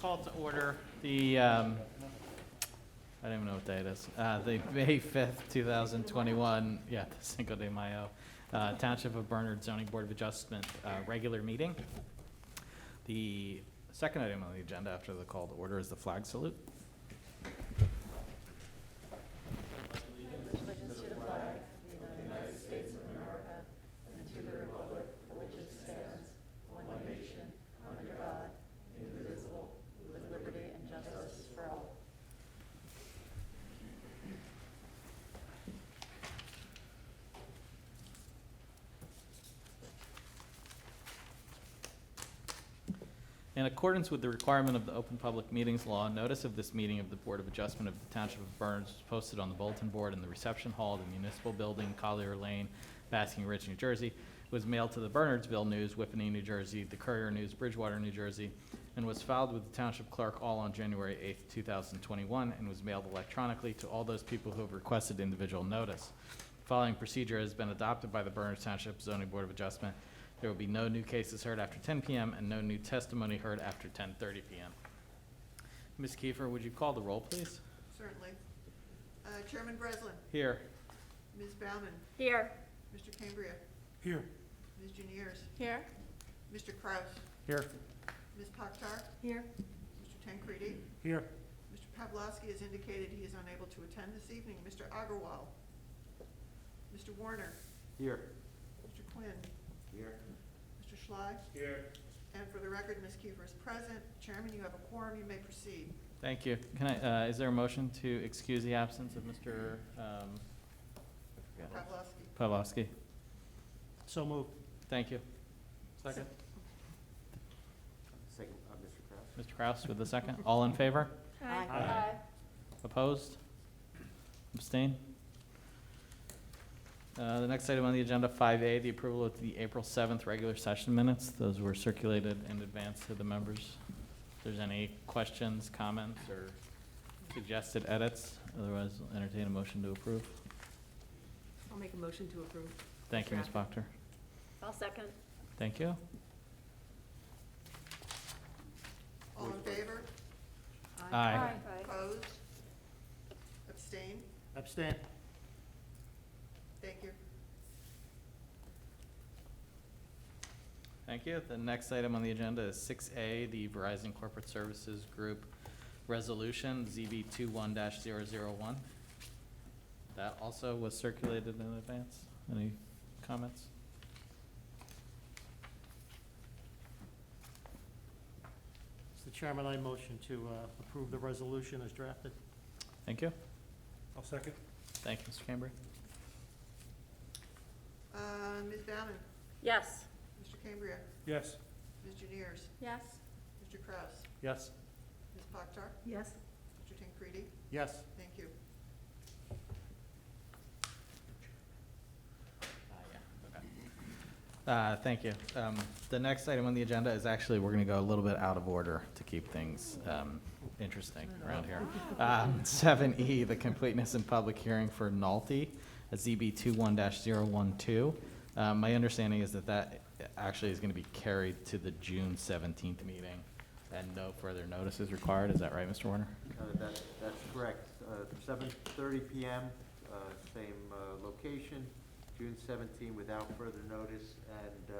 call to order the, I don't even know what day it is, the May 5th, 2021, the Cinco de Mayo, Township of Bernard Zoning Board of Adjustment regular meeting. The second item on the agenda after the call to order is the flag salute. In accordance with the requirement of the Open Public Meetings Law, notice of this meeting of the Board of Adjustment of the Township of Bernard was posted on the bulletin board in the reception hall of the Municipal Building, Collier Lane, Basking Ridge, New Jersey. It was mailed to the Bernardsville News, Whippany, New Jersey, the Courier News, Bridgewater, New Jersey, and was filed with the Township Clerk all on January 8th, 2021, and was mailed electronically to all those people who have requested individual notice. The following procedure has been adopted by the Bernard Township Zoning Board of Adjustment. There will be no new cases heard after 10 p.m. and no new testimony heard after 10:30 p.m. Ms. Kiefer, would you call the roll, please? Certainly. Chairman Breslin. Here. Ms. Baumann. Here. Mr. Cambria. Here. Ms. Juniers. Here. Mr. Kraus. Here. Ms. Pakhtar. Here. Mr. Tancredi. Here. Mr. Pawlowski has indicated he is unable to attend this evening. Mr. Agarwal. Mr. Warner. Here. Mr. Quinn. Here. Mr. Schley. Here. And for the record, Ms. Kiefer is present. Chairman, you have a quorum. You may proceed. Thank you. Can I, is there a motion to excuse the absence of Mr. Pawlowski. Pawlowski? So moved. Thank you. Second. Second, Mr. Kraus. Mr. Kraus with the second. All in favor? Aye. Opposed? Abstain? The next item on the agenda, 5A, the approval of the April 7th regular session minutes. Those were circulated in advance to the members. If there's any questions, comments, or suggested edits, otherwise I'll entertain a motion to approve. I'll make a motion to approve. Thank you, Ms. Proctor. I'll second. Thank you. All in favor? Aye. Opposed? Abstain? Abstain. Thank you. Thank you. The next item on the agenda is 6A, the Verizon Corporate Services Group Resolution, ZB 21-001. That also was circulated in advance. Any comments? Mr. Chairman, I motion to approve the resolution as drafted. Thank you. I'll second. Thank you, Mr. Cambria. Ms. Baumann. Yes. Mr. Cambria. Yes. Ms. Juniers. Yes. Mr. Kraus. Yes. Ms. Pakhtar. Yes. Mr. Tancredi. Yes. Thank you. Thank you. The next item on the agenda is actually, we're going to go a little bit out of order to keep things interesting around here. 7E, the completeness and public hearing for Nolte, ZB 21-012. My understanding is that that actually is going to be carried to the June 17th meeting, and no further notice is required. Is that right, Mr. Warner? That's correct. 7:30 p.m., same location, June 17, without further notice. And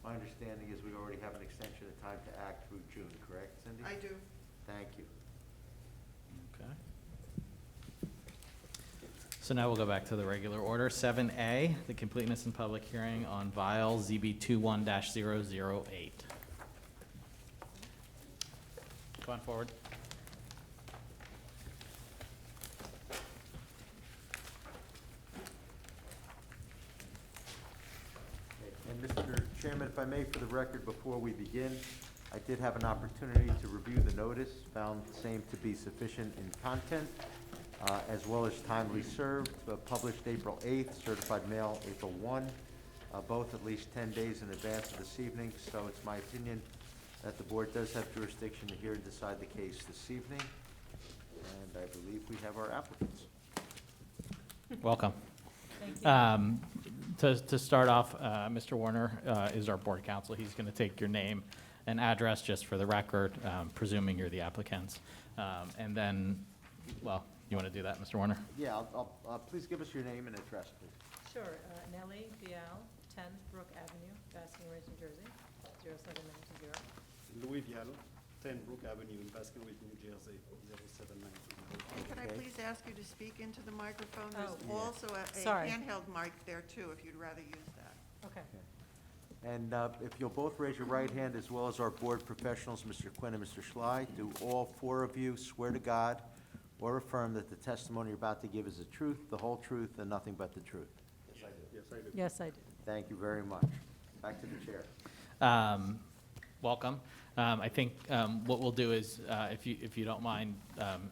my understanding is we already have an extension of time to act through June, correct, Cindy? I do. Thank you. Okay. So now we'll go back to the regular order. 7A, the completeness and public hearing on Vial ZB 21-008. Go on forward. And Mr. Chairman, if I may, for the record, before we begin, I did have an opportunity to review the notice, found the same to be sufficient in content, as well as timely served, published April 8th, certified mail April 1, both at least 10 days in advance of this evening. So it's my opinion that the board does have jurisdiction to hear and decide the case this evening. And I believe we have our applicants. Welcome. Thank To start off, Mr. Warner is our board counsel. He's going to take your name an address just for the record, presuming you're the applicants. And then, well, you want to do that, Mr. Warner? Yeah, please give us your name and address, please. Sure, Nellie Vial, 10 Brook Avenue, Basking Ridge, New Jersey, 07920. Louis Viallo, 10 Brook Avenue in Baskin Ridge, New Jersey, 07920. And can I Okay. please ask you to speak into the microphone? There's Oh. also a Sorry. handheld mic there too, if you'd rather use that. Okay. And if you'll both raise your right hand, as well as our board professionals, Mr. Quinn and Mr. Schley, do all four of you swear to God or affirm that the testimony you're about to give is the truth, the whole truth, and nothing but the truth? Yes, I do. Yes, I do. Yes, I do. Thank you very much. Back to the chair. Welcome. I think what we'll do is, if you don't mind,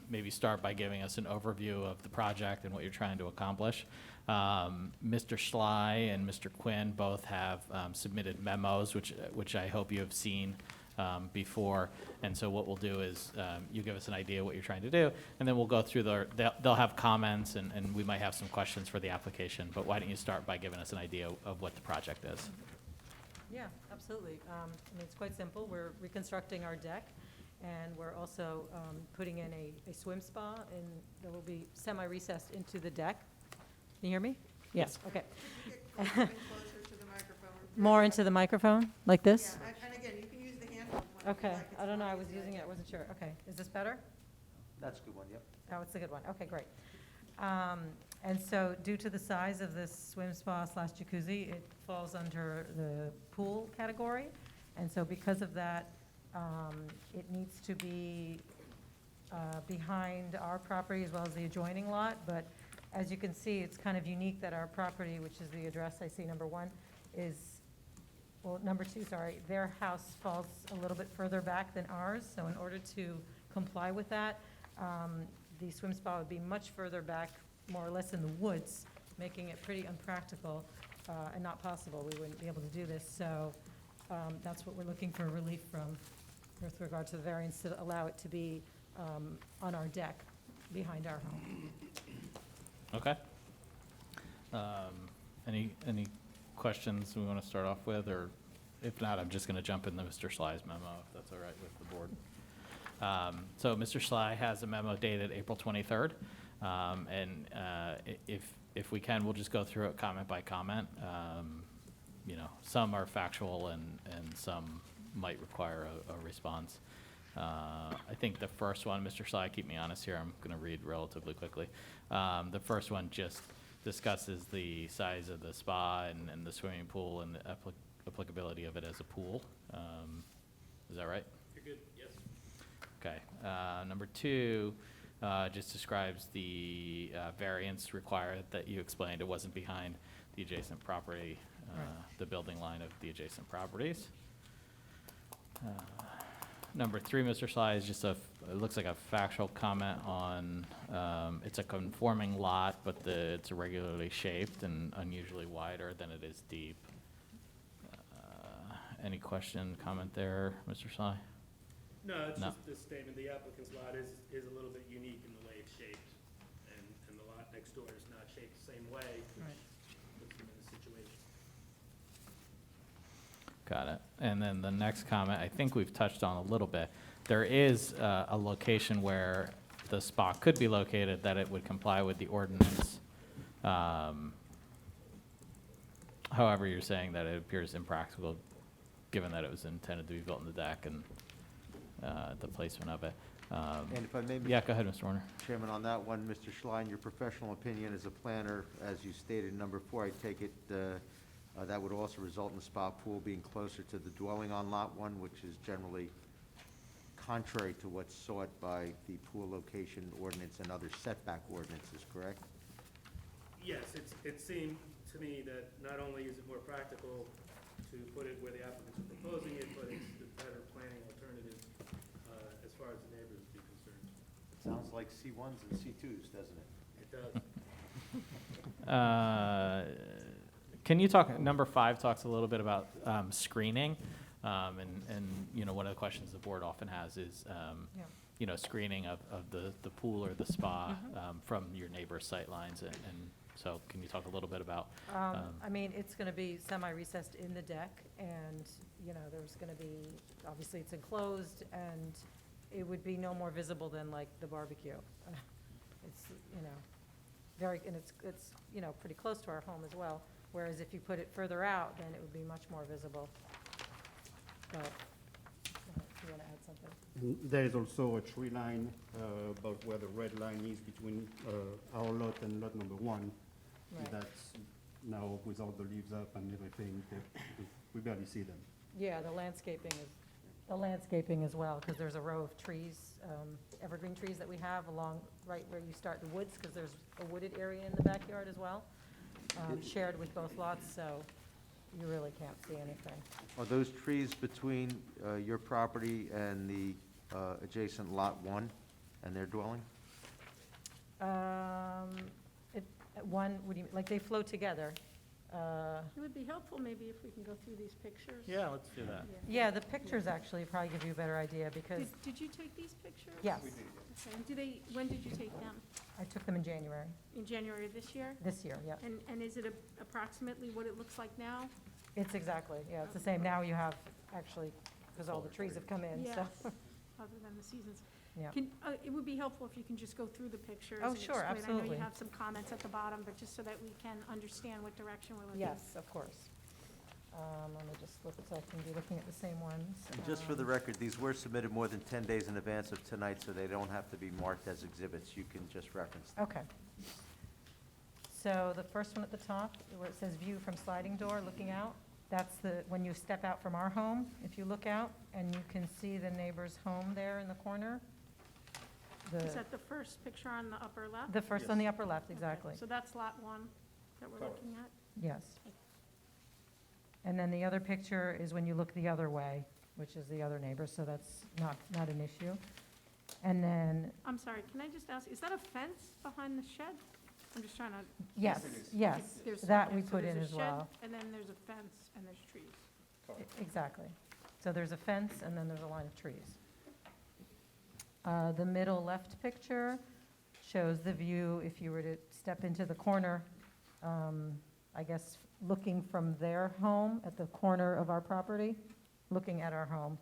maybe start by giving us an overview of the project and what you're trying to accomplish. Mr. Schley and Mr. Quinn both have submitted memos, which I hope you have seen before. And so what we'll do is, you give us an idea of what you're trying to do, and then we'll go through they'll have comments, and we might have some questions for the application. But why don't you start by giving us an idea of what the project is? Yeah, absolutely. I mean, it's quite simple. We're reconstructing our deck, and we're also putting in a swim spa, and that will be semi-recessed into the deck. Can you hear me? Yes, okay. Get closer and closer to the microphone. More into the microphone, like this? Yeah, and again, you can use the handheld one if you Okay, like. It's I don't know, I fine. was using it, I wasn't sure. Okay, is this better? That's a good one, yep. Oh, it's a good one. Okay, great. And so due to the size of this swim spa slash jacuzzi, it falls under the pool category. And so because of that, it needs to be behind our property as well as the adjoining lot. But as you can see, it's kind of unique that our property, which is the address I see, number 1, number 2, sorry, their house falls a little bit further back than ours. So in order to comply with that, the swim spa would be much further back, more or less in the woods, making it pretty unpractical and not possible. We wouldn't be able to do this. So that's what we're looking for relief from with regard to the variance, to allow it to be on our deck behind our home. Okay. Any questions we want to start off with, or if not, I'm just going to jump into Mr. Schley's memo, if that's all right with the board. So Mr. Schley has a memo dated April 23rd, and if we can, we'll just go through it comment by comment. You know, some are factual and some might require a response. I think the first one, Mr. Schley, keep me honest here, I'm going to read relatively quickly. The first one just discusses the size of the spa and the swimming pool and the applicability of it as a pool. Is that right? You're good, yes. Okay. Number 2 just describes the variance required that you explained. It wasn't behind the adjacent property, the building line of the adjacent properties. Number 3, Mr. Schley, is just it looks like a factual comment on, it's a conforming lot, but it's irregularly shaped and unusually wider than it is deep. Any question, comment there, Mr. Schley? No, it's No. just this statement, the applicant's lot is a little bit unique in the way it's shaped, and the lot next door is not shaped the same way, Right. which puts them in a situation. Got it. And then the next comment, I think we've touched on a little bit. There is a location where the spa could be located that it would comply with the ordinance. However, you're saying that it appears impractical, given that it was intended to be built in the deck and the placement of it. And if I may, Yeah, go ahead, Mr. Warner. Chairman, on that one, Mr. Schlein, your professional opinion as a planner, as you stated in number 4, I take it that would also result in the spa pool being closer to the dwelling on Lot 1, which is generally contrary to what's sought by the pool location ordinance and other setback ordinances, correct? Yes, it seemed to me that not only is it more practical to put it where the applicants are proposing it, but it's the better planning alternative as far as the neighbors would be concerned. Sounds like C1s and C2s, doesn't it? It does. Can you talk, number 5 talks a little bit about screening, and you know, one of the questions the board often has is, Yeah. you know, screening of the pool or the spa from your neighbor's sightlines, and So can you talk a little bit about? I mean, it's going to be semi-recessed in the deck, and, you know, there's going to be, obviously, it's enclosed, and it would be no more visible than like the barbecue. It's, you know, very, and it's, you know, pretty close to our home as well, whereas if you put it further out, then it would be much more visible. But, if you want to add something. And there is also a tree line about where the red line is between our lot and lot number 1. Right. That's now with all the leaves up and everything, we barely see them. Yeah, the landscaping as well, because there's a row of trees, evergreen trees that we have along, right where you start the woods, because there's a wooded area in the backyard as well, shared with both lots, so you really can't see anything. Are those trees between your property and the adjacent Lot 1 and their dwelling? One, what do you, like, they flow together. It would be helpful maybe if we can go through these pictures. Yeah, let's do that. Yeah, the pictures actually probably give you a better idea, because, Did you take these pictures? yes, Okay, and when did you take them? I took them in January, In January of this year? this year, yeah. And is it approximately what it looks like now? It's exactly, yeah, it's the same. Now you have, actually, because all the trees have come in, so, Yes, other than the seasons. yeah. It would be helpful if you can just go through the pictures. Oh, and sure, explain. I know absolutely. you have some comments at the bottom, but just so that we can understand what direction we're looking. Yes, of course. Let me just look, so I can be looking at the same ones. And just for the record, these were submitted more than 10 days in advance of tonight, so they don't have to be marked as exhibits. You can just reference them. Okay. So the first one at the top, where it says view from sliding door, looking out, that's when you step out from our home, if you look out, and you can see the neighbor's home there in the corner. Is that the first picture on the upper left? The first on the upper left, Okay, exactly, So that's lot 1 that we're looking at? yes. And then the other picture is when you look the other way, which is the other neighbor, so that's not an issue. And then, I'm sorry, can I just ask, is that a fence behind the shed? I'm just trying to. yes, yes, There's- that okay, we so put in there's as a shed, well. And then there's a fence and there's trees. Exactly. So there's a fence, and then there's a line of trees. The middle left picture shows the view, if you were to step into the corner, I guess, looking from their home at the corner of our property, looking at our home.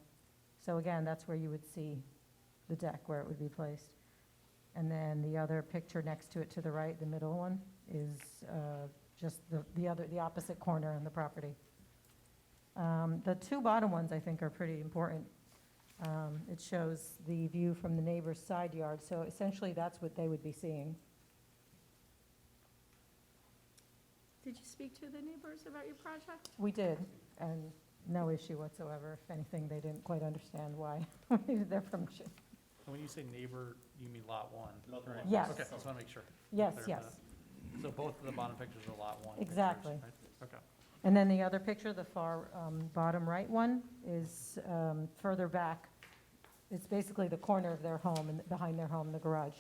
So again, that's where you would see the deck, where it would be placed. And then the other picture next to it to the right, the middle one, is just the opposite corner on the property. The two bottom ones, I think, are pretty important. It shows the view from the neighbor's side yard, so essentially that's what they would be seeing. Did you speak to the neighbors about your project? We did, and no issue whatsoever. If anything, they didn't quite understand why we needed their permission. And when you say neighbor, you mean lot 1? Correct? Yes. Okay, just want to make sure. Yes, Clarify yes, that. So both of the bottom pictures are lot 1 pictures, Exactly. right? Okay. And then the other picture, the far bottom right one, is further back. It's basically the corner of their home, and behind their home, the garage.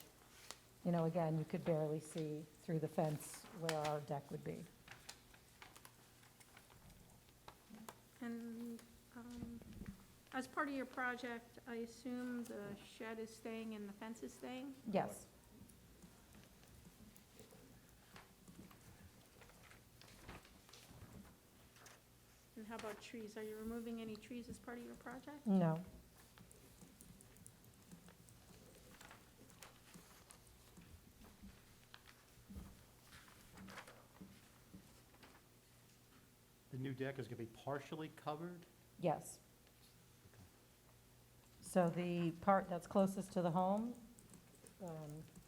You know, again, you could barely see through the fence where our deck would be. And as part of your project, I assume the shed is staying and the fence is staying? Yes. And how about trees? Are you removing any trees as part of your project? No. The new deck is going to be partially covered? Yes. So the part that's closest to the home,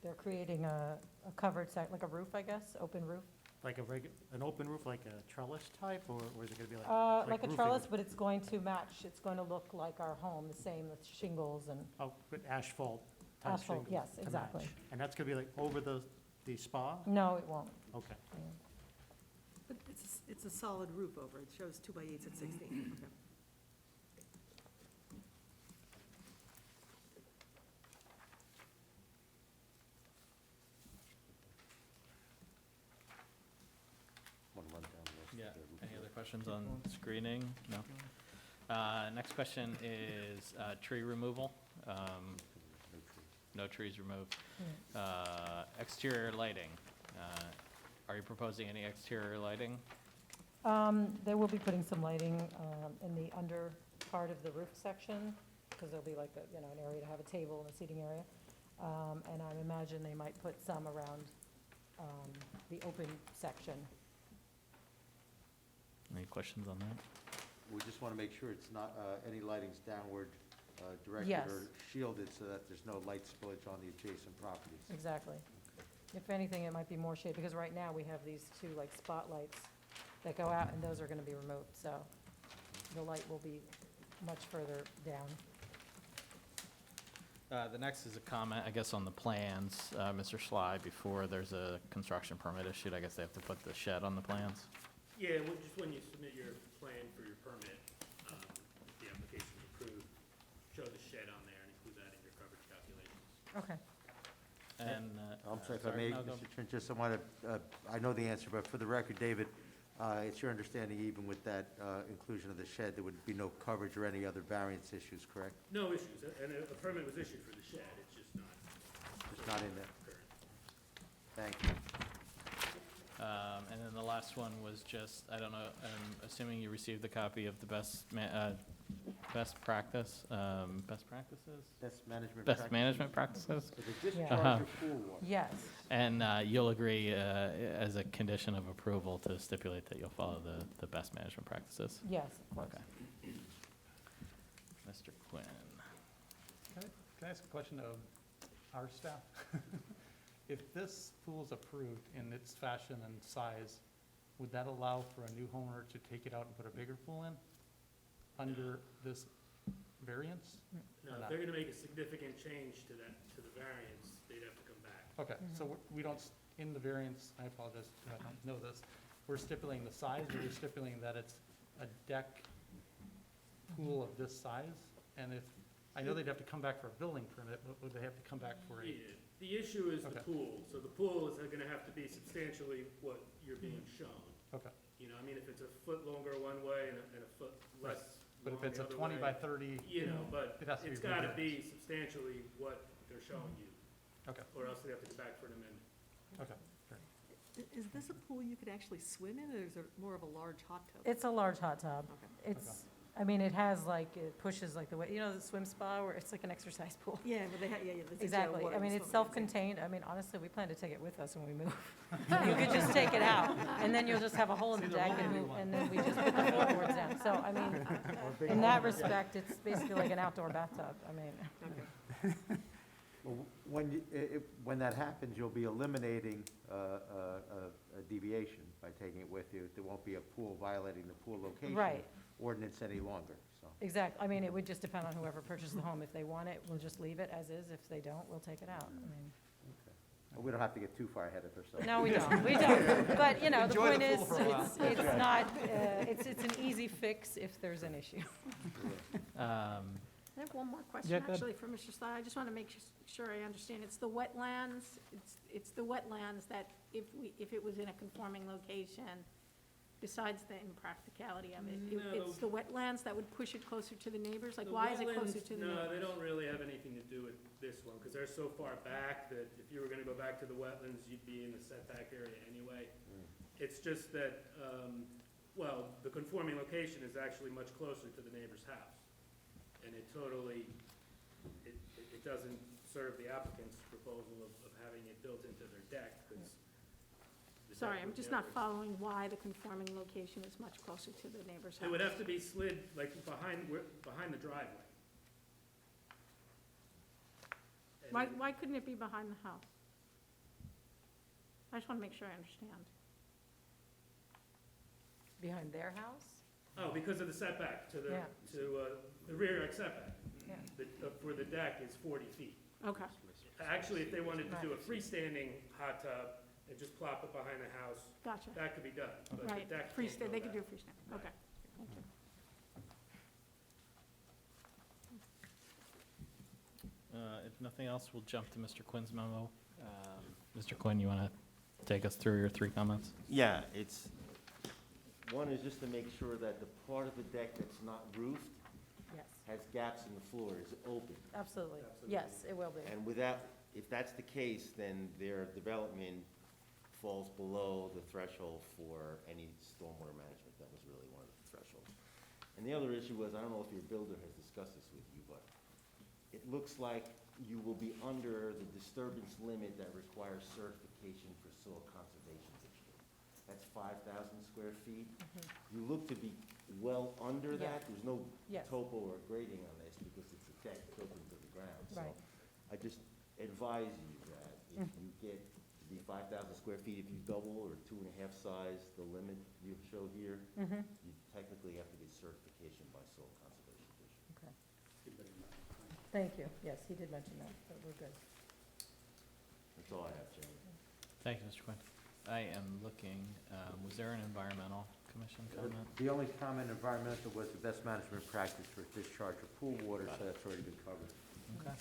they're creating a covered site, like a roof, I guess, open roof. Like an open roof, like a trellis type, or is it going to be like? Like a roofing? trellis, but it's going to match, it's going to look like our home, the same with shingles and Oh, with asphalt type asphalt, shingles yes, to exactly. match. And that's going to be like over the spa? No, it won't. Okay. But it's a solid roof over, it shows 2 by 8s at 16, okay. Want to run down the list? Yeah, of the- any other questions on screening? No? Next question is tree removal. No trees. No trees removed. Exterior lighting. Are you proposing any exterior lighting? They will be putting some lighting in the under part of the roof section, because there'll be like a, you know, an area to have a table and a seating area. And I imagine they might put some around the open section. Any questions on that? We just want to make sure it's not, any lighting's downward directed Yes. or shielded so that there's no light spillage on the adjacent properties. Exactly. If anything, it might be more shade, because right now we have these two like spotlights that go out, and those are going to be removed, so the light will be much further down. The next is a comment, I guess, on the plans. Mr. Schley, before there's a construction permit issued, I guess they have to put the shed on the plans? Yeah, just when you submit your plan for your permit, if the application's approved, show the shed on there and include that in your coverage calculations. Okay. And, I'm sorry if I may, no, go- Mr. Trent, just I want to, I know the answer, but for the record, David, it's your understanding even with that inclusion of the shed, there would be no coverage or any other variance issues, correct? No issues, and a permit was issued for the shed, it's just not Just not in there. current. Thank you. And then the last one was just, I don't know, I'm assuming you received a copy of the best practices? Best management practices? For the discharge Uh-huh. of pool water. Yes. And you'll agree as a condition of approval to stipulate that you'll follow the best management practices? Yes, of course. Okay. Mr. Quinn. Can I ask a question of our staff? If this pool is approved in its fashion and size, would that allow for a new homeowner to take it out and put a bigger pool in under this variance? No, if they're gonna make a significant change to that, to the variance, they'd have to come back. Okay, so we don't, in the variance, I apologize, I don't know this, we're stipulating the size, or we're stipulating that it's a deck pool of this size? And if, I know they'd have to come back for a building permit, but would they have to come back for a? Yeah, the issue is the Okay. pool, so the pool is gonna have to be substantially what you're being shown. Okay, You know, I mean, if it's a foot longer one way and a foot Right. less but if long it's the a other 20 way, by 30, you know, but It has to be it's gotta reduced. be substantially what they're showing you, okay, or else they have to go back for an amendment. okay. Is this a pool you could actually swim in, or is it more of a large hot tub? It's a large hot tub. Okay. It's, I mean, it has like, it pushes like the way, you know, the swim spa where it's like an exercise pool. Yeah, but they have, yeah, there's a Exactly. water I mean, and it's swimming, self-contained. I mean, honestly, we plan to take it with us when we move. You could just take it out, and then you'll just have a hole in the See the deck, laundry and move, one. and then we just put the floorboards down. So, I mean, in that respect, it's basically like an outdoor bathtub. I mean, Okay. Well, when that happens, you'll be eliminating a deviation by taking it with you. There won't be a pool violating the pool location Right. ordinance any longer, so. exactly. I mean, it would just depend on whoever purchased the home. If they want it, we'll just leave it as is. If they don't, we'll take it out. I mean, We don't have to get too far ahead of ourselves. no, we don't. We don't. But, you know, the Enjoy the point is, pool for a while. it's not, it's an easy fix if there's an issue. I have one more Yeah, question, go ahead. actually, for Mr. Sly. I just want to make sure I understand. It's the wetlands, it's the wetlands that if it was in a conforming location, besides the impracticality of it, No. it's the wetlands that would push it closer to the neighbors? Like, The why is it wetlands, closer to the neighbors? No, they don't really have anything to do with this one, because they're so far back that if you were gonna go back to the wetlands, you'd be in the setback area anyway. It's just that, well, the conforming location is actually much closer to the neighbor's house. And it totally, it doesn't serve the applicant's proposal of having it built into their deck, because. Sorry, I'm just not following why the conforming location is much closer to the neighbor's house. It would have to be slid, like, behind the driveway. And- Why couldn't it be behind the house? I just want to make sure I understand. Behind their house? Oh, because of the setback to the, Yeah. the rear yard setback. Yeah. For the deck is 40 feet. Okay, Actually, if they wanted to do a freestanding hot tub and just plop it behind the house, gotcha. that could be done. But the Right, deck can't go freestanding, they could do back. freestanding, okay. Thank you. If nothing else, we'll jump to Mr. Quinn's memo. Mr. Quinn, you want to take us through your three comments? Yeah, it's, one is just to make sure that the part of the deck that's not roofed Yes, has gaps in the floor, is open. absolutely. Absolutely. Yes, it will be. And without, if that's the case, then their development falls below the threshold for any stormwater management. That was really one of the thresholds. And the other issue was, I don't know if your builder has discussed this with you, but it looks like you will be under the disturbance limit that requires certification for soil conservation district. That's 5,000 square feet. You look to be well under Yeah. that. There's no Yes. topo or grading on this because it's a deck built into the ground. So Right. I just advise you that if you get to be 5,000 square feet, if you double or 2.5 size the limit you show here, you technically have to get certification by soil conservation district. Okay. Thank you. Yes, he did mention that, but we're good. That's all I have, Chairman. Thank you, Mr. Quinn. I am looking, was there an environmental commission comment? The only comment environmental was the best management practice for discharge of pool water, so that's already been covered. Okay.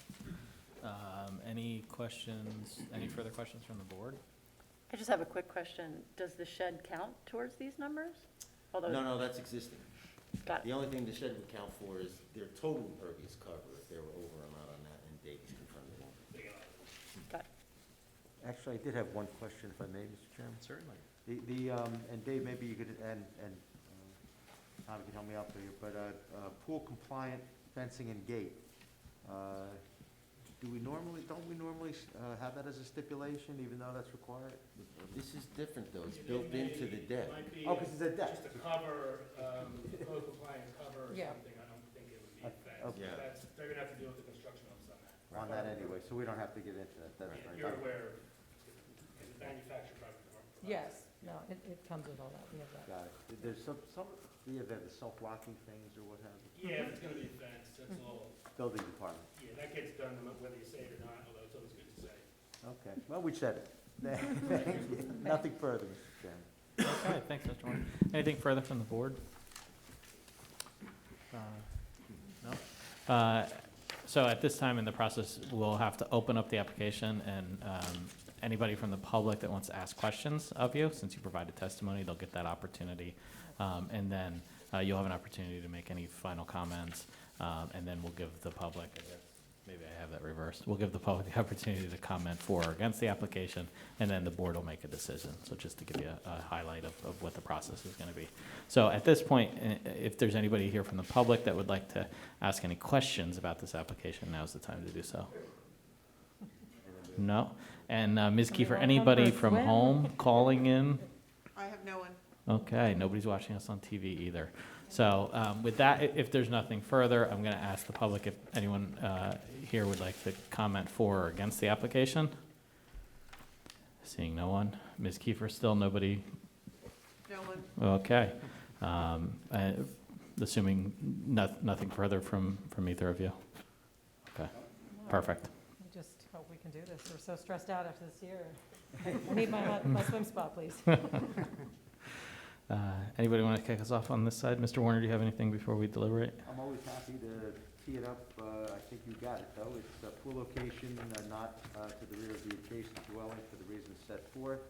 Any questions, any further questions from the board? I just have a quick question. Does the shed count towards these numbers? Although, No, that's existing. got The only thing the shed would count for is their total impervious cover, if they were over or not on that, and Dave's confirmed it. got Actually, I did have one question, if I may, Mr. Chairman. Certainly. And Dave, maybe you could, and Tom can help me out here, but pool compliant fencing and gate. Don't we normally have that as a stipulation, even though that's required? This is different, though. It's built into the deck. Oh, because it's a deck. Just a cover, code compliant cover or Yeah. something, I don't think it would be a fence. Okay. Yeah. That's, they're gonna have to deal with the construction office on that. On that anyway, so we don't have to get into that. That's Yeah, right. you're aware, because the manufacturer probably provides Yes, that. no, it comes with all that. We have that. Got it. There's some, yeah, the self-locking things or what have you. Yeah, if it's gonna be a fence, that's all, Building department. yeah, that gets done whether you say it or not, although it's always good to say. Okay, well, we said it. Thank you. Nothing further, Mr. Chairman. Okay, thanks, Mr. Warner. Anything further from the board? No? So at this time in the process, we'll have to open up the application, and anybody from the public that wants to ask questions of you, since you provided testimony, they'll get that opportunity. And then you'll have an opportunity to make any final comments, and then we'll give the public, I guess, maybe I have that reversed. We'll give the public the opportunity to comment for or against the application, and then the board will make a decision. So just to give you a highlight of what the process is going to be. So at this point, if there's anybody here from the public that would like to ask any questions about this application, now's the time to do so. No? And Ms. Somebody Kiefer, wanna come anybody for a from swim? home calling in? I have no one. Okay, nobody's watching us on TV either. So with that, if there's nothing further, I'm going to ask the public if anyone here would like to comment for or against the application. Seeing no one. Ms. Kiefer, still nobody? No one. Okay. Assuming nothing further from either of you? Okay, perfect. We just hope we can do this. We're so stressed out after this year. I need my swim spot, please. Anybody want to kick us off on this side? Mr. Warner, do you have anything before we deliberate? I'm always happy to tee it up. I think you got it, though. It's a pool location, not to the rear of the adjacent dwelling for the reasons set forth.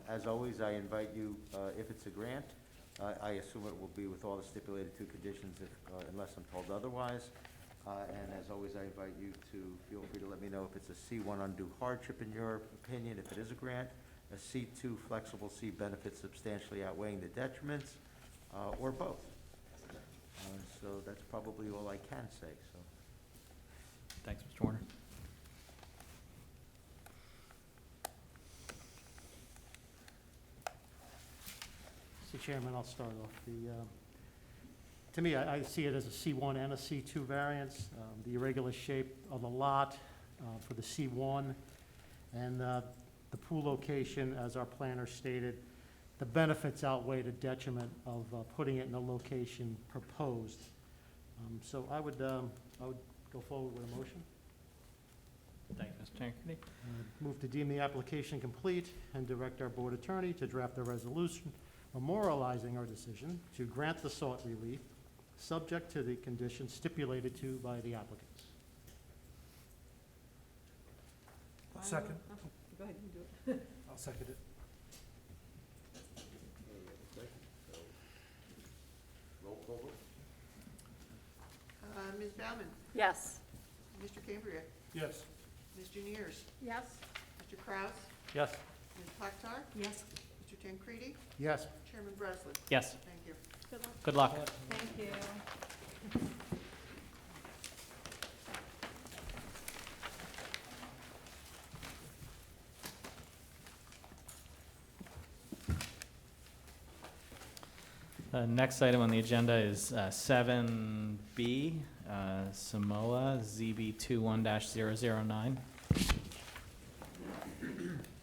As always, I invite you, if it's a grant, I assume it will be with all the stipulated two conditions, unless I'm told otherwise. And as always, I invite you to feel free to let me know if it's a C1 undue hardship in your opinion, if it is a grant, a C2 flexible C benefits substantially outweighing the detriments, or both. So that's probably all I can say, so. Thanks, Mr. Warner. Mr. Chairman, I'll start off. To me, I see it as a C1 and a C2 variance. The irregular shape of the lot for the C1, and the pool location, as our planner stated, the benefits outweigh the detriment of putting it in the location proposed. So I would go forward with a motion. Thank you, Mr. Tancredi. Move to deem the application complete and direct our board attorney to draft a resolution memorializing our decision to grant the sought relief, subject to the conditions stipulated to by the applicants. Second. Go ahead, you do it. I'll second it. Roll call vote? Ms. Baumann, yes. Mr. Cambria, Yes. Ms. Juniers, Yes? Mr. Kraus, Yes. Ms. Packard? Yes. Mr. Tancredi? Yes. Chairman Breslin? Yes. Thank you. Good luck. Good luck. Thank you. Next item on the agenda is 7B, Samoa ZB 21-009.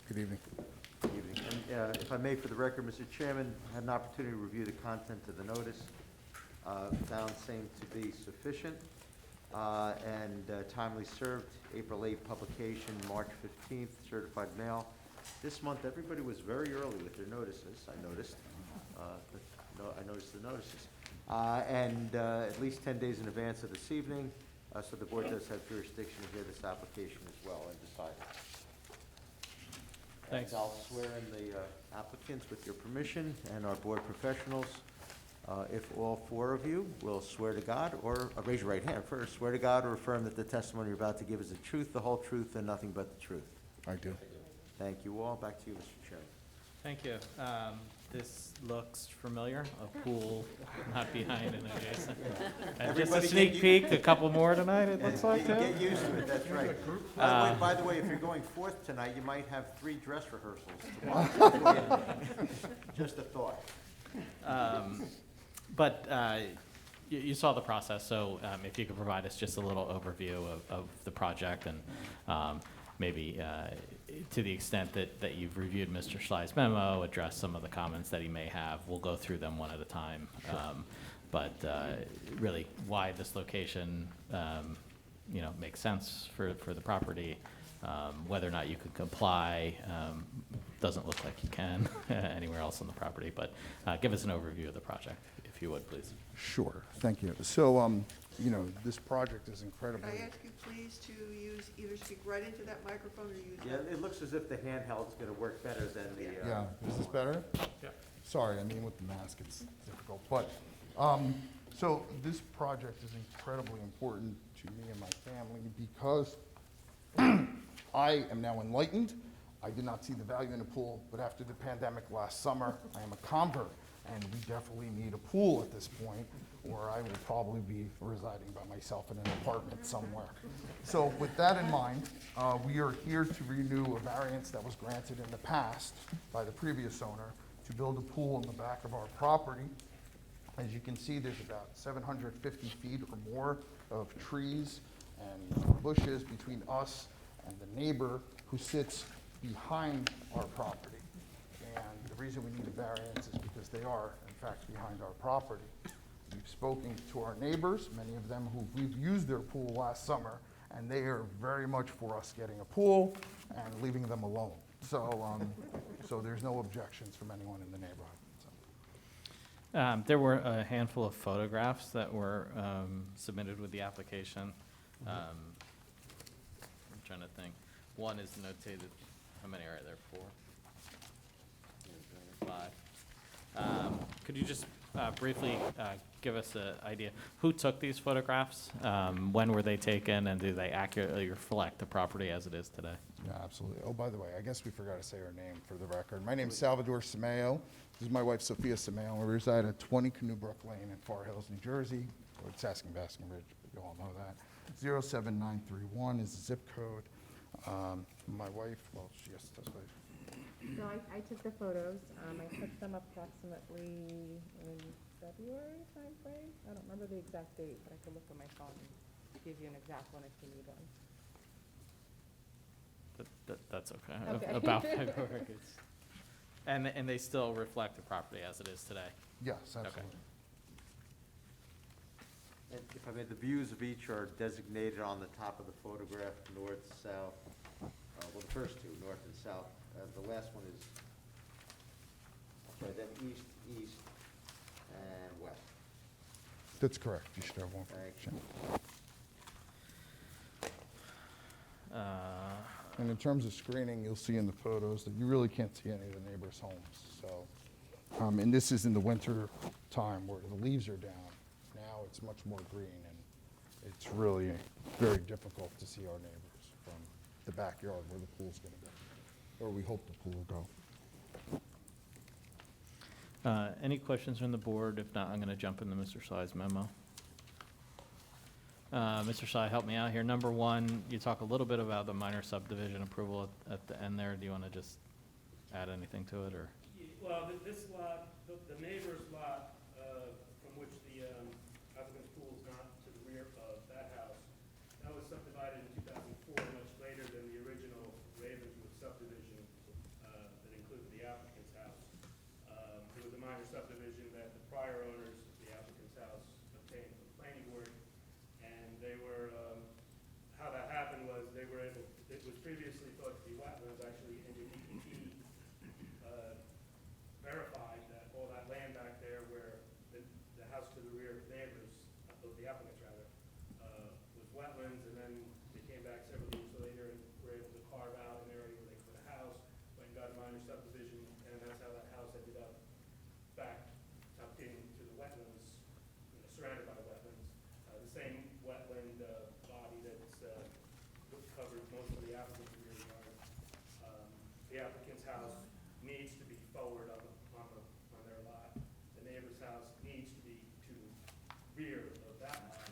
Good evening. Good evening. And if I may, for the record, Mr. Chairman, I had an opportunity to review the content of the notice, found same to be sufficient, and timely served, April 8 publication, March 15th, certified mail. This month, everybody was very early with their notices, I noticed. I noticed the notices. And at least 10 days in advance of this evening, so the board does have jurisdiction to hear this application as well and decide. Thanks. And I'll swear in the applicants with your permission and our board professionals. If all four of you will swear to God, or raise your right hand first, swear to God or affirm that the testimony you're about to give is the truth, the whole truth, and nothing but the truth. I do. Thank you all. Back to you, Mr. Chairman. Thank you. This looks familiar, a pool not behind and adjacent. And just a Everybody sneak get peek, a couple more tonight, it looks like, You too. get used to it, that's right. By the way, if you're going forth tonight, you might have 3 dress rehearsals tomorrow. Just a thought. But you saw the process, so if you could provide us just a little overview of the project and maybe to the extent that you've reviewed Mr. Schley's memo, address some of the comments that he may have. We'll go through them one at a time. But really, why this location, makes sense for the property, whether or not you could comply, doesn't look like you can anywhere else on the property. But give us an overview of the project, if you would, please. Sure, thank you. So, this project is incredibly. Could I ask you please to either speak right into that microphone or use Yeah, it looks as if the handheld's going to work better than the. Yeah, is this better? Yeah. Sorry, I mean, with the mask, it's difficult. But, so this project is incredibly important to me and my family because I am now enlightened. I did not see the value in a pool, but after the pandemic last summer, I am a convert, and we definitely need a pool at this point, or I will probably be residing by myself in an apartment somewhere. So with that in mind, we are here to renew a variance that was granted in the past by the previous owner to build a pool in the back of our property. As you can see, there's about 750 feet or more of trees and bushes between us and the neighbor who sits behind our property. And the reason we need a variance is because they are, in fact, behind our property. We've spoken to our neighbors, many of them who we've used their pool last summer, and they are very much for us getting a pool and leaving them alone. So, so there's no objections from anyone in the neighborhood. So. There were a handful of photographs that were submitted with the application. I'm trying to think. One is notated, how many are there? 4? 5. Could you just briefly give us an idea, who took these photographs? When were they taken, and do they accurately reflect the property as it is today? Yeah, absolutely. Oh, by the way, I guess we forgot to say her name for the record. My name is Salvador Simeo. This is my wife, Sophia Simeo. We reside at 20 Canoebrook Lane in Far Hills, New Jersey. Or it's Basking Ridge, but you all know that. 07931 is the zip code. My wife, well, she has to testify. So I took the photos. I took them approximately in February timeframe. I don't remember the exact date, but I could look on my phone and give you an exact one if you need one. That's okay. Okay. About February. And they still reflect the property as it is today? Yes, absolutely. And if I may, the views of each are designated on the top of the photograph, north, south. Well, the first two, north and south. The last one is, then east, east, and west. That's correct. You should have one for Thank each. Uh, And in terms of screening, you'll see in the photos that you really can't see any of the neighbors' homes. So, and this is in the winter time where the leaves are down. Now it's much more green, and it's really very difficult to see our neighbors from the backyard where the pool's going to be. or we hope the pool will go. Any questions from the board? If not, I'm going to jump into Mr. Sai's memo. Mr. Sai, help me out here. Number one, you talk a little bit about the minor subdivision approval at the end there. Do you want to just add anything to it, or? Well, this lot, the neighbor's lot, from which the applicant's pool is not to the rear of that house, that was subdivided in 2004, much later than the original Ravenswood subdivision that included the applicant's house. It was a minor subdivision that the prior owners of the applicant's house obtained from the planning board, and they were, how that happened was they were able, it was previously thought to be wetlands, actually, and the DEP verified that all that land back there where the house to the rear of neighbors, of the applicants rather, was wetlands, and then they came back several years later and were able to carve out an area where they could put a house, went and got a minor subdivision, and that's how that house ended up back tucked into the wetlands, surrounded by wetlands. The same wetland body that's covered most of the applicant's rear yard. The applicant's house needs to be forward on their lot. The neighbor's house needs to be to the rear of that lot,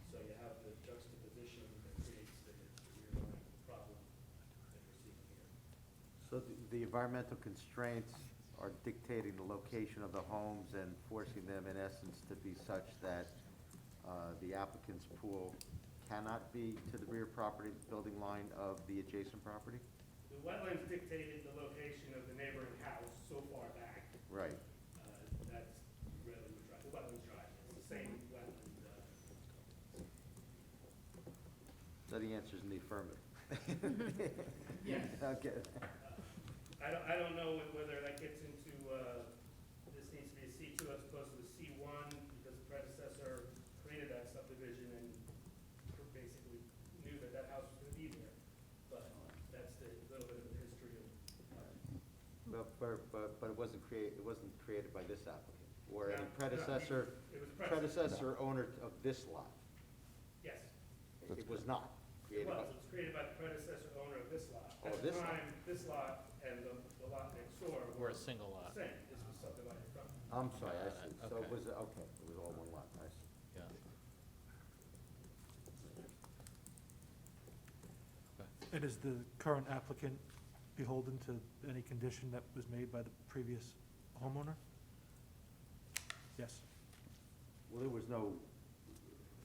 so you have the juxtaposition that creates the rear line problem that you're seeing here. So the environmental constraints are dictating the location of the homes and forcing them, in essence, to be such that the applicant's pool cannot be to the rear property building line of the adjacent property? The wetlands dictated the location of the neighboring house so far back. Right. That's Redwood Drive, the wetlands drive, it's the same wetland. So the answer's in the affirmative. Yes. Okay. I don't know whether that gets into, this needs to be a C2 as opposed to a C1, because the predecessor created that subdivision and basically knew that that house was gonna be there. But that's the little bit of the history of. But it wasn't created by this applicant, or No, any predecessor, It was a predecessor. owner of this lot. Yes, It was not it created by. was. It was created by the predecessor owner of this lot. Oh, At the this lot. time, this lot and the lot next door Or were a single lot? the same. This was subdivided from. I'm sorry, I see. So it Okay. was, okay, it was all one lot, I see. Yeah. And is the current applicant beholden to any condition that was made by the previous homeowner? Yes. Well, there was no,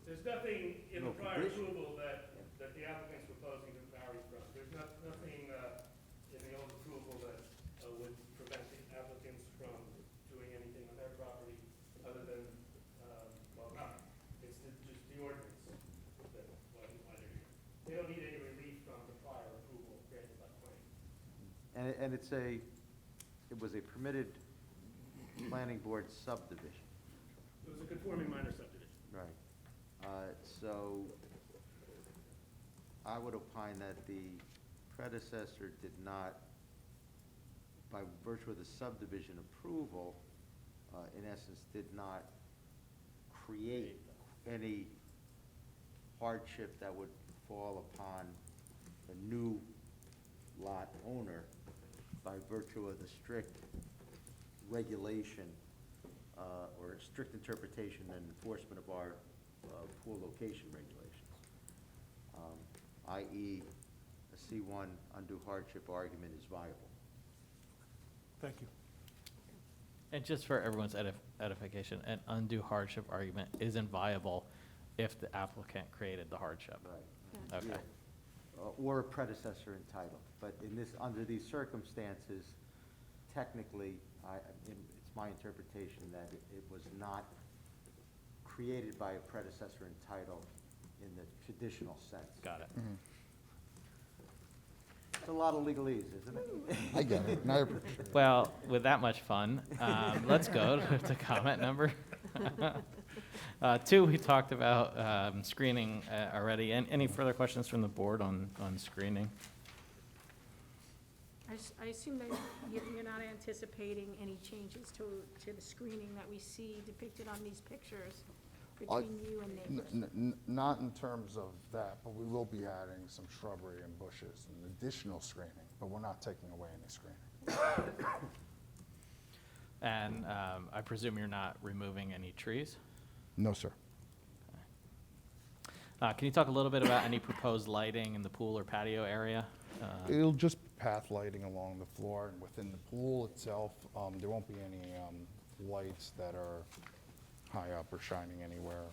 There's nothing in No the prior condition. approval that the applicant's proposing to vary from. There's nothing in the old approval that would prevent the applicants from doing anything on their property other than, well, not, it's just the ordinance that, why they're here. They don't need any relief from the prior approval granted by planning. and it was a permitted planning board subdivision. It was a conforming minor subdivision. Right. So I would opine that the predecessor did not, by virtue of the subdivision approval, in essence, did not create any hardship that would fall upon a new lot owner by virtue of the strict regulation or strict interpretation and enforcement of our pool location regulations, i.e. a C1 undue hardship argument is viable. Thank you. And just for everyone's edification, an undue hardship argument isn't viable if the applicant created the hardship. Right. Okay. Yeah. Or a predecessor entitled. But in this, under these circumstances, technically, it's my interpretation that it was not created by a predecessor entitled in the traditional sense. Got it. It's a lot of legalese, isn't it? I get it, and I appreciate it. Well, with that much fun, let's go to comment number. 2, we talked about screening already. Any further questions from the board on screening? I assume that you're not anticipating any changes to the screening that we see depicted on these pictures. between you and neighbors? Not in terms of that, but we will be adding some shrubbery and bushes and additional screening, but we're not taking away any screening. And I presume you're not removing any trees? No, sir. Can you talk a little bit about any proposed lighting in the pool or patio area? It'll just be path lighting along the floor and within the pool itself. There won't be any lights that are high up or shining anywhere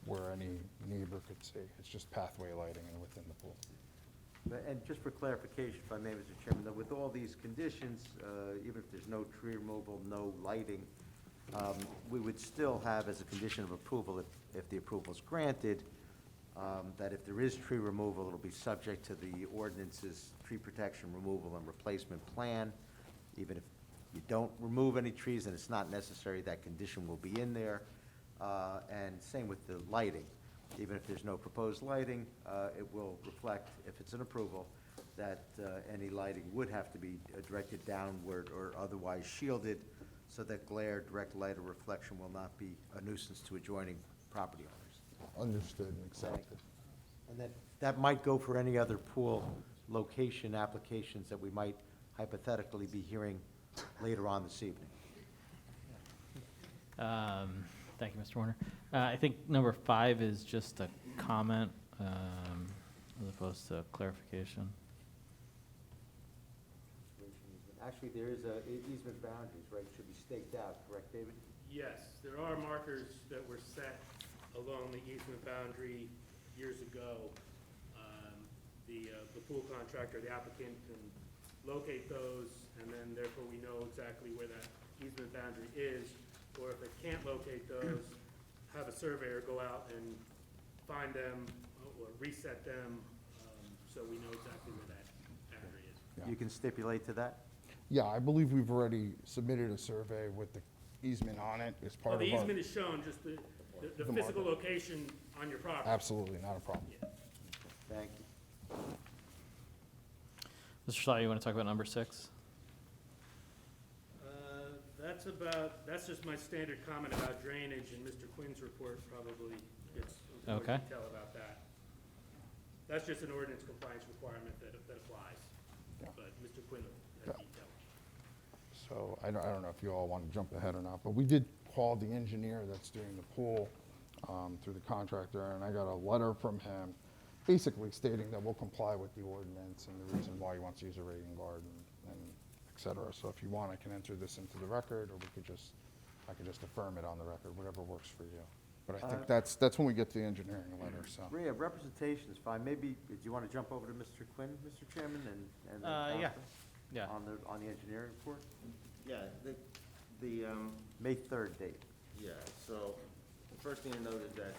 where any neighbor could see. It's just pathway lighting and within the pool. And just for clarification, if I may, Mr. Chairman, that with all these conditions, even if there's no tree removal, no lighting, we would still have as a condition of approval, if the approval is granted, that if there is tree removal, it'll be subject to the ordinance's tree protection removal and replacement plan. Even if you don't remove any trees and it's not necessary, that condition will be in there. And same with the lighting. Even if there's no proposed lighting, it will reflect, if it's an approval, that any lighting would have to be directed downward or otherwise shielded so that glare, direct light, or reflection will not be a nuisance to adjoining property owners. Understood and accepted. And that might go for any other pool location applications that we might hypothetically be hearing later on this evening. Thank you, Mr. Warner. I think number 5 is just a comment as opposed to clarification. Actually, there is a easement boundaries, right, should be staked out, correct, David? Yes, there are markers that were set along the easement boundary years ago. The pool contractor, the applicant can locate those, and then therefore we know exactly where that easement boundary is. Or if it can't locate those, have a surveyor go out and find them or reset them, so we know exactly where that boundary is. Yeah. You can stipulate to that? Yeah, I believe we've already submitted a survey with the easement on it as Well, part of the our... easement is shown, just the The physical marker. location on your property. Absolutely, not a problem. Yeah. Thank you. Mr. Schley, you want to talk about number 6? That's just my standard comment about drainage, and Mr. Quinn's report probably gets into more Okay. detail about that. That's just an ordinance compliance requirement that applies, Yeah. but Mr. Quinn Yeah. has detail. So I don't know if you all want to jump ahead or not, but we did call the engineer that's doing the pool through the contractor, and I got a letter from him basically stating that we'll comply with the ordinance and the reason why he wants to use a rain garden and et cetera. So if you want, I can enter this into the record, or I could just affirm it on the record, whatever works for you. But I think that's when we get to the engineering letter, so. Rhea, representation is fine. Maybe, do you want to jump over to Mr. Quinn, Mr. Chairman, and Yeah. Yeah. on the engineering report? Yeah, May 3rd date. yeah, so the first thing to note is that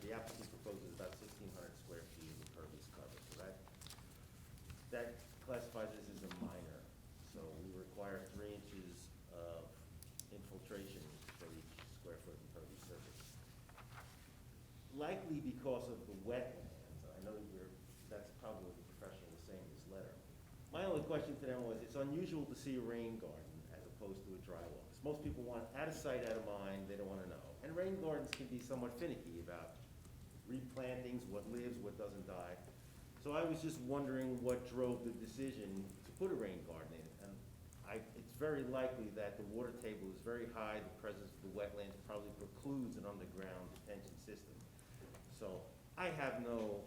the applicant proposes about 1,600 square feet of impervious cover. So that classifies this as a minor. So we require 3 inches of infiltration for each square foot impervious surface. Likely because of the wetlands. I know that's probably what the professional was saying in this letter. My only question to them was, it's unusual to see a rain garden as opposed to a dry well. 'Cause most people want out of sight, out of mind, they don't want to know. And rain gardens can be somewhat finicky about replantings, what lives, what doesn't die. So I was just wondering what drove the decision to put a rain garden in. And it's very likely that the water table is very high, the presence of the wetlands probably precludes an underground detention system. So I have no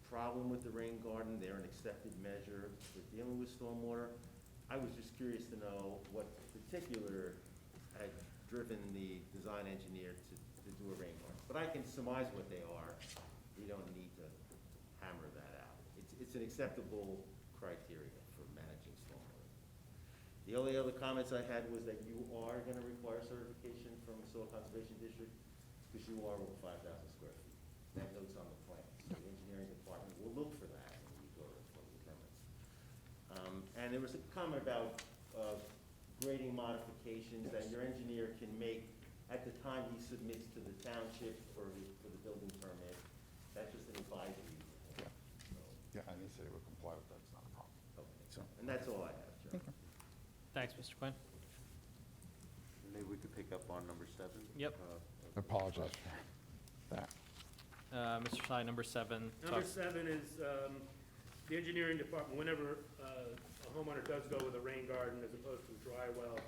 problem with the rain garden, they're an accepted measure for dealing with stormwater. I was just curious to know what particular had driven the design engineer to do a rain garden. But I can surmise what they are, we don't need to hammer that out. It's an acceptable criteria for managing stormwater. The only other comments I had was that you are gonna require certification from the Soil Conservation District, because you are over 5,000 square feet. That note's on the plan, so the engineering department will look for that when we go to the permits. And there was a comment about grading modifications that your engineer can make at the time he submits to the township for the building permit. That's just an advisory. Yeah. So, Yeah, and he said he would comply with that, it's not a problem. okay. So- And that's all I have, Joe. Thanks, Mr. Quinn. Maybe we could pick up on number 7? Yep. I apologize for that. Mr. Schley, number 7. Number 7 is the engineering department, whenever a homeowner does go with a rain garden as opposed to a dry well,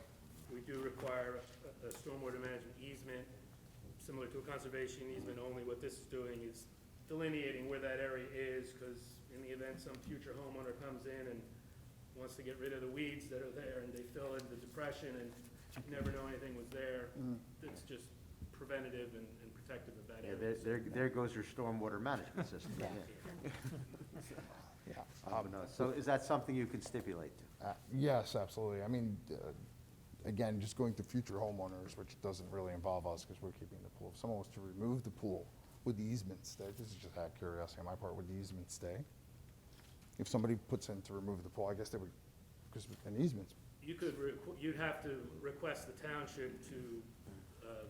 we do require a stormwater management easement, similar to a conservation easement, only what this is doing is delineating where that area is, because in the event some future homeowner comes in and wants to get rid of the weeds that are there, and they fill in the depression and you never know anything was there, it's just preventative and protective of that Yeah, area. there goes your stormwater management system. Yeah. Yeah. No, so is that something you can stipulate to? Yes, absolutely. I mean, again, just going to future homeowners, which doesn't really involve us because we're keeping the pool. If someone was to remove the pool, would the easement stay? This is just out of curiosity on my part, would the easement stay? If somebody puts in to remove the pool, I guess they would, because an easement's, You could, you'd have to request the township to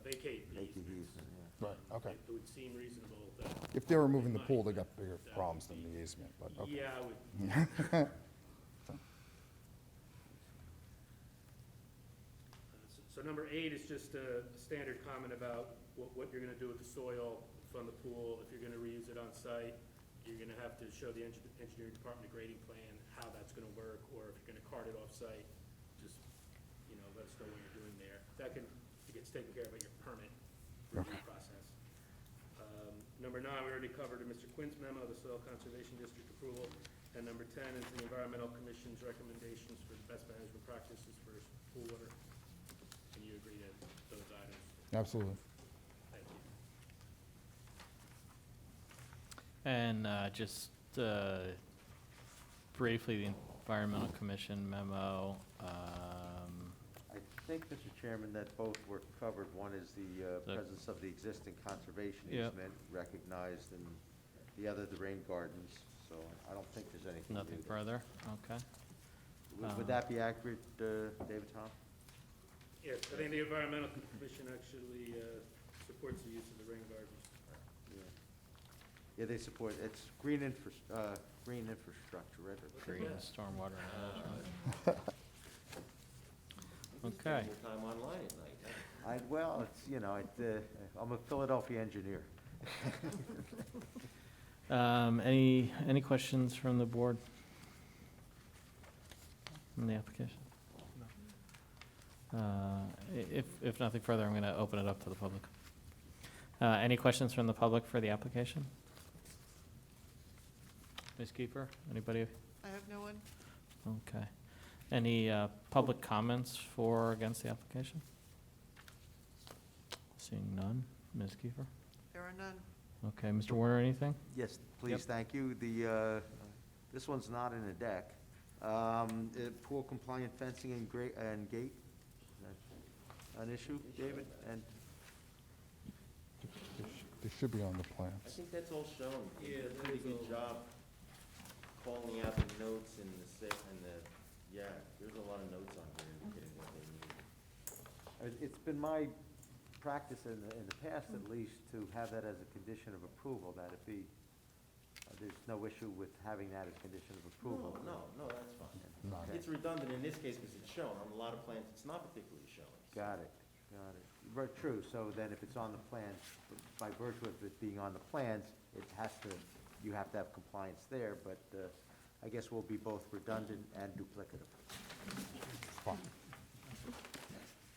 vacate the Make the easement. easement, yeah. right, okay. It would seem reasonable that. If they're removing the pool, they got bigger problems than the easement, but okay. Yeah, I would. So number 8 is just a standard comment about what you're gonna do with the soil from the pool. If you're gonna reuse it on site, you're gonna have to show the engineering department a grading plan, how that's gonna work, or if you're gonna cart it off-site, just, let us know what you're doing there. That gets taken care of at your permit review process. Number 9, we already covered in Mr. Quinn's memo, the Soil Conservation District approval. And number 10 is the Environmental Commission's recommendations for the best management practices for pool water. Can you agree to those items? Absolutely. Thank you. And just briefly, the Environmental Commission memo. I think, Mr. Chairman, that both were covered. One is the presence of the existing conservation easement recognized, and the other, the rain gardens. So I don't think there's anything Nothing new there. further? Okay. Would that be accurate, David Tom? Yes, I think the Environmental Commission actually supports the use of the rain gardens. Yeah, they support, it's green infrastructure, right? Green stormwater management. Okay. Your time online at night, huh? Well, it's, I'm a Philadelphia engineer. Any questions from the board on the application? If nothing further, I'm going to open it up to the public. Any questions from the public for the application? Ms. Kiefer, anybody? I have no one. Okay. Any public comments for or against the application? Seeing none. Ms. Kiefer? There are none. Okay, Mr. Warner, anything? Yes, please, Yep. thank you. This one's not in a deck. Pool compliant fencing and gate, is that an issue, David? And They should be on the I plans. think that's all shown. You did a pretty there's good job calling out the notes and there's a lot of notes on here indicating what they need. it's been my practice in the past, at least, to have that as a condition of approval, that it be, there's no issue with having that as a condition of approval. No, that's fine. No. Okay. It's redundant in this case because it's shown. On a lot of plans, it's not particularly shown. Got it. Right, true, so then if it's on the plans, by virtue of it being on the plans, you have to have compliance there, but I guess we'll be both redundant and duplicative. Fine.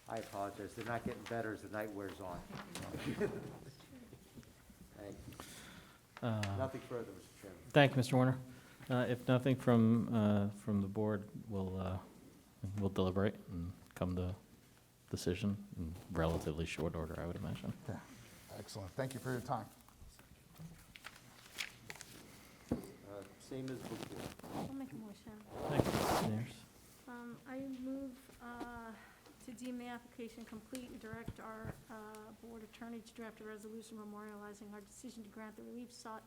I apologize, they're not getting better as the night wears on. Thank you. Nothing further, Mr. Chairman. Thank you, Mr. Warner. If nothing from the board, we'll deliberate and come to decision in relatively short order, I would imagine. Yeah. Excellent. Thank you for your time. Same as before. I'll make a motion. Thank you, Ms. Mears. I move to deem the application complete and direct our board attorney to draft a resolution memorializing our decision to grant the relief sought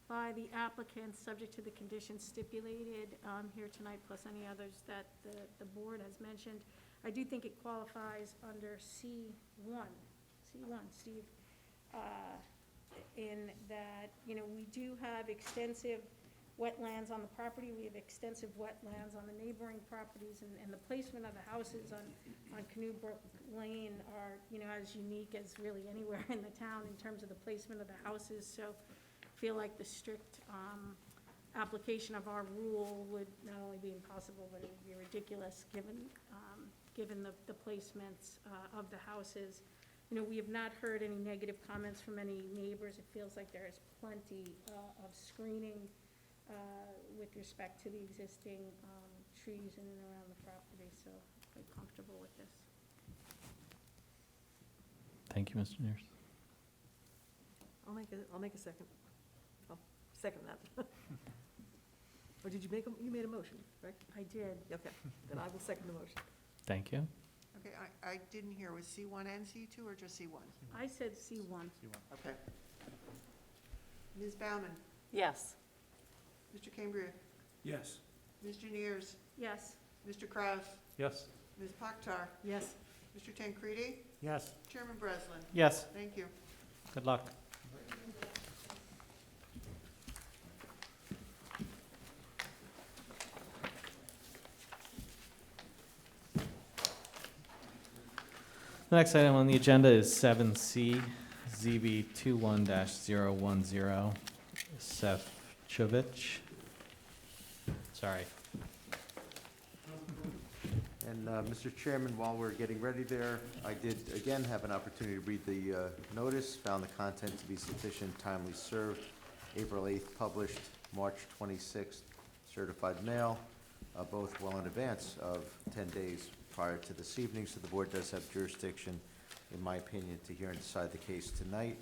by the applicant, subject to the conditions stipulated here tonight, plus any others that the board has mentioned. I do think it qualifies under C1, Steve, in that, we do have extensive wetlands on the property. We have extensive wetlands on the neighboring properties, and the placement of the houses on Canoe Brook Lane are, as unique as really anywhere in the town in terms of the placement of the houses. So I feel like the strict application of our rule would not only be impossible, but it would be ridiculous given the placements of the houses. We have not heard any negative comments from any neighbors. It feels like there is plenty of screening with respect to the existing trees in and around the property, so I'm quite comfortable with this. Thank you, Mr. Neers. I'll make a second. I'll second that. Or did you you made a motion, right? I did. Okay, then I will second the motion. Thank you. Okay, I didn't hear, was C1 and C2 or just C1? I said C1. Okay. Ms. Baumann, Yes. Mr. Cambria, Yes. Mr. Neers, Yes. Mr. Kraus, Yes. Ms. Pakhtar, Yes. Mr. Tancredi, Yes. Chairman Breslin. Yes. Thank you. Good luck. The next item on the agenda is 7C, ZB 21-010, Sefcovic. Sorry. And, Mr. Chairman, while we're getting ready there, I did again have an opportunity to read the notice, found the content to be sufficient, timely served, April 8th published, March 26th certified mail, both well in advance of 10 days prior to this evening, so the board does have jurisdiction, in my opinion, to hear and decide the case tonight.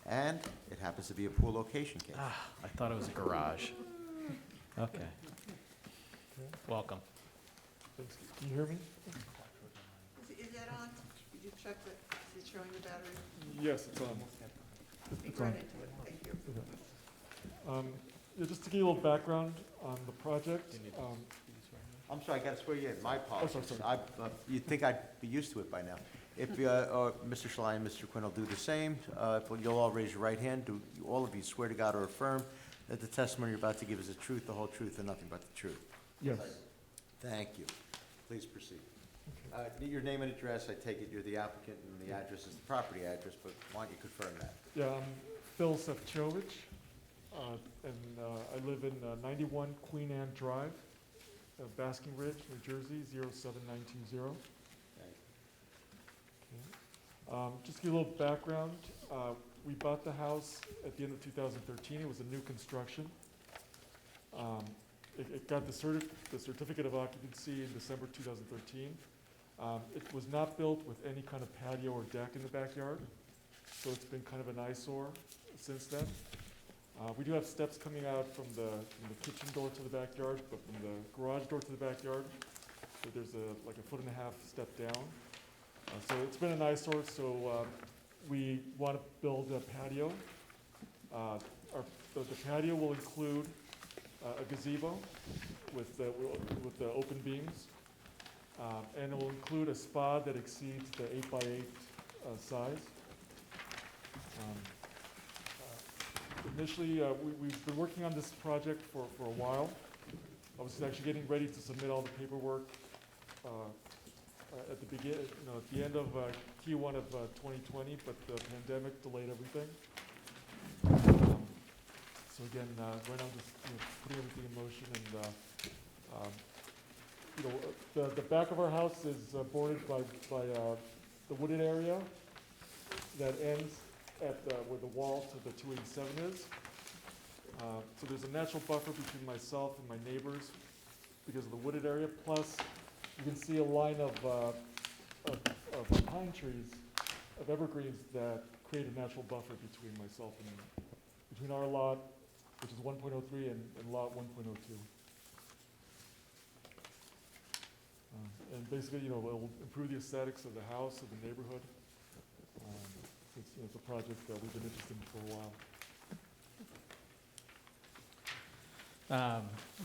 And it happens to be a pool location case. I thought it was a garage. Okay. Welcome. Thanks. Can you hear me? Is that on? Did you check that, is it showing the battery? Yes, it's on. Speak right into it, thank you. Yeah, just to give you a little background on the project. I'm sorry, I got to swear you in. My apologies. sorry. You'd think I'd be used to it by now. If Mr. Schley and Mr. Quinn will do the same, if you'll all raise your right hand, do all of you swear to God or affirm that the testimony you're about to give is the truth, the whole truth, and nothing but the truth? Yes. Thank you. Please proceed. Your name and address, I take it you're the applicant, and the address is the property address, but why don't you confirm that? Yeah, I'm Phil Sefcovic, and I live in 91 Queen Anne Drive, Basking Ridge, New Jersey, 07920. Just to give you a little background, we bought the house at the end of 2013. It was a new construction. It got the certificate of occupancy in December 2013. It was not built with any kind of patio or deck in the backyard, so it's been kind of an eyesore since then. We do have steps coming out from the kitchen door to the backyard, but from the garage door to the backyard, so there's like a 1.5 foot step down. So it's been an eyesore, so we want to build a patio. The patio will include a gazebo with the open beams, and it will include a spa that exceeds the 8x8 size. Initially, we've been working on this project for a while. I was actually getting ready to submit all the paperwork at the end of Q1 of 2020, but the pandemic delayed everything. So again, right now I'm just putting everything in motion, and the back of our house is bordered by the wooded area that ends at where the wall to the 287 is. So there's a natural buffer between myself and my neighbors because of the wooded area. Plus, you can see a line of pine trees, of evergreens that create a natural buffer between myself and between our lot, which is 1.03, and lot 1.02. And basically, it'll improve the aesthetics of the house, of the neighborhood. It's a project that we've been interested in for a while.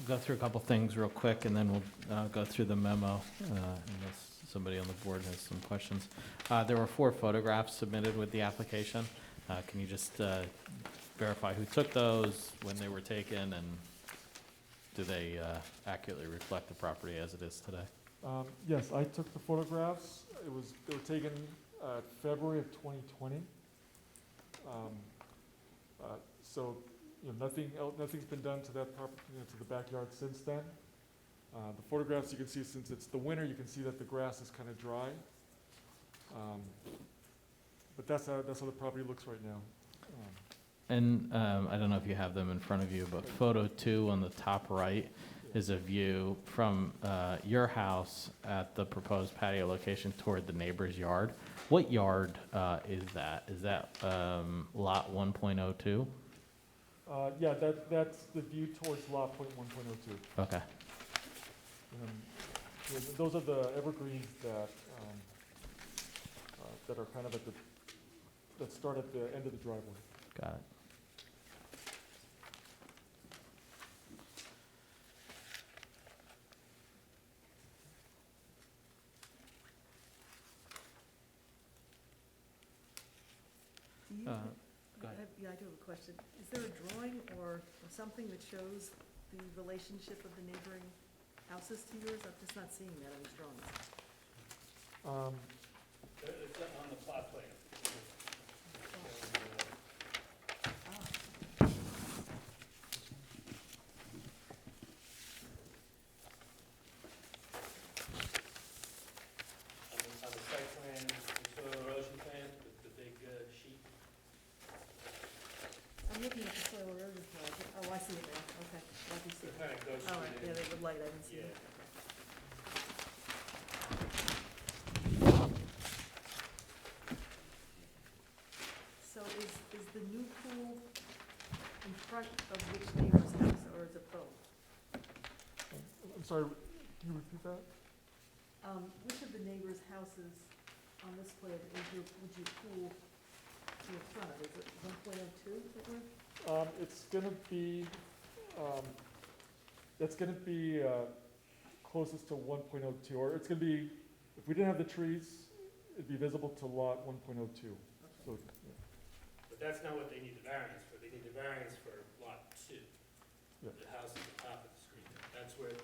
Go through a couple things real quick, and then we'll go through the memo, unless somebody on the board has some questions. There were 4 photographs submitted with the application. Can you just verify who took those, when they were taken, and do they accurately reflect the property as it is today? Yes, I took the photographs. They were taken February of 2020. So, nothing's been done to that property, to the backyard since then. The photographs you can see, since it's the winter, you can see that the grass is kind of dry. But that's how the property looks right now. And I don't know if you have them in front of you, but photo 2 on the top right is a view from your house at the proposed patio location toward the neighbor's yard. What yard is that? Is that lot 1.02? Yeah, that's the view towards lot 1.02. Okay. Those are the evergreens that are kind of that start at the end of the driveway. Got it. Do you, Go ahead. yeah, I do have a question. Is there a drawing or something that shows the relationship of the neighboring houses to yours? I'm just not seeing that on these drawings. It's on the plot plan. On the site plan, the soil erosion plan, the big sheet. I'm looking at the soil erosion plan. Oh, I see it now. Okay. I can see It it. kind of goes All through right, there. yeah, they would light, I didn't see Yeah. it. So is the new pool in front of which neighbor's house, or is it both? I'm sorry, can you repeat that? Which of the neighbor's houses on this plan would you pool to the front of? Is it 1.02 that we're? It's gonna be, closest to 1.02, or it's gonna be, if we didn't have the trees, it'd be visible to lot 1.02. So, yeah. But that's not what they need the variance for. They need the variance for lot 2. Yeah. The house at the top of the street.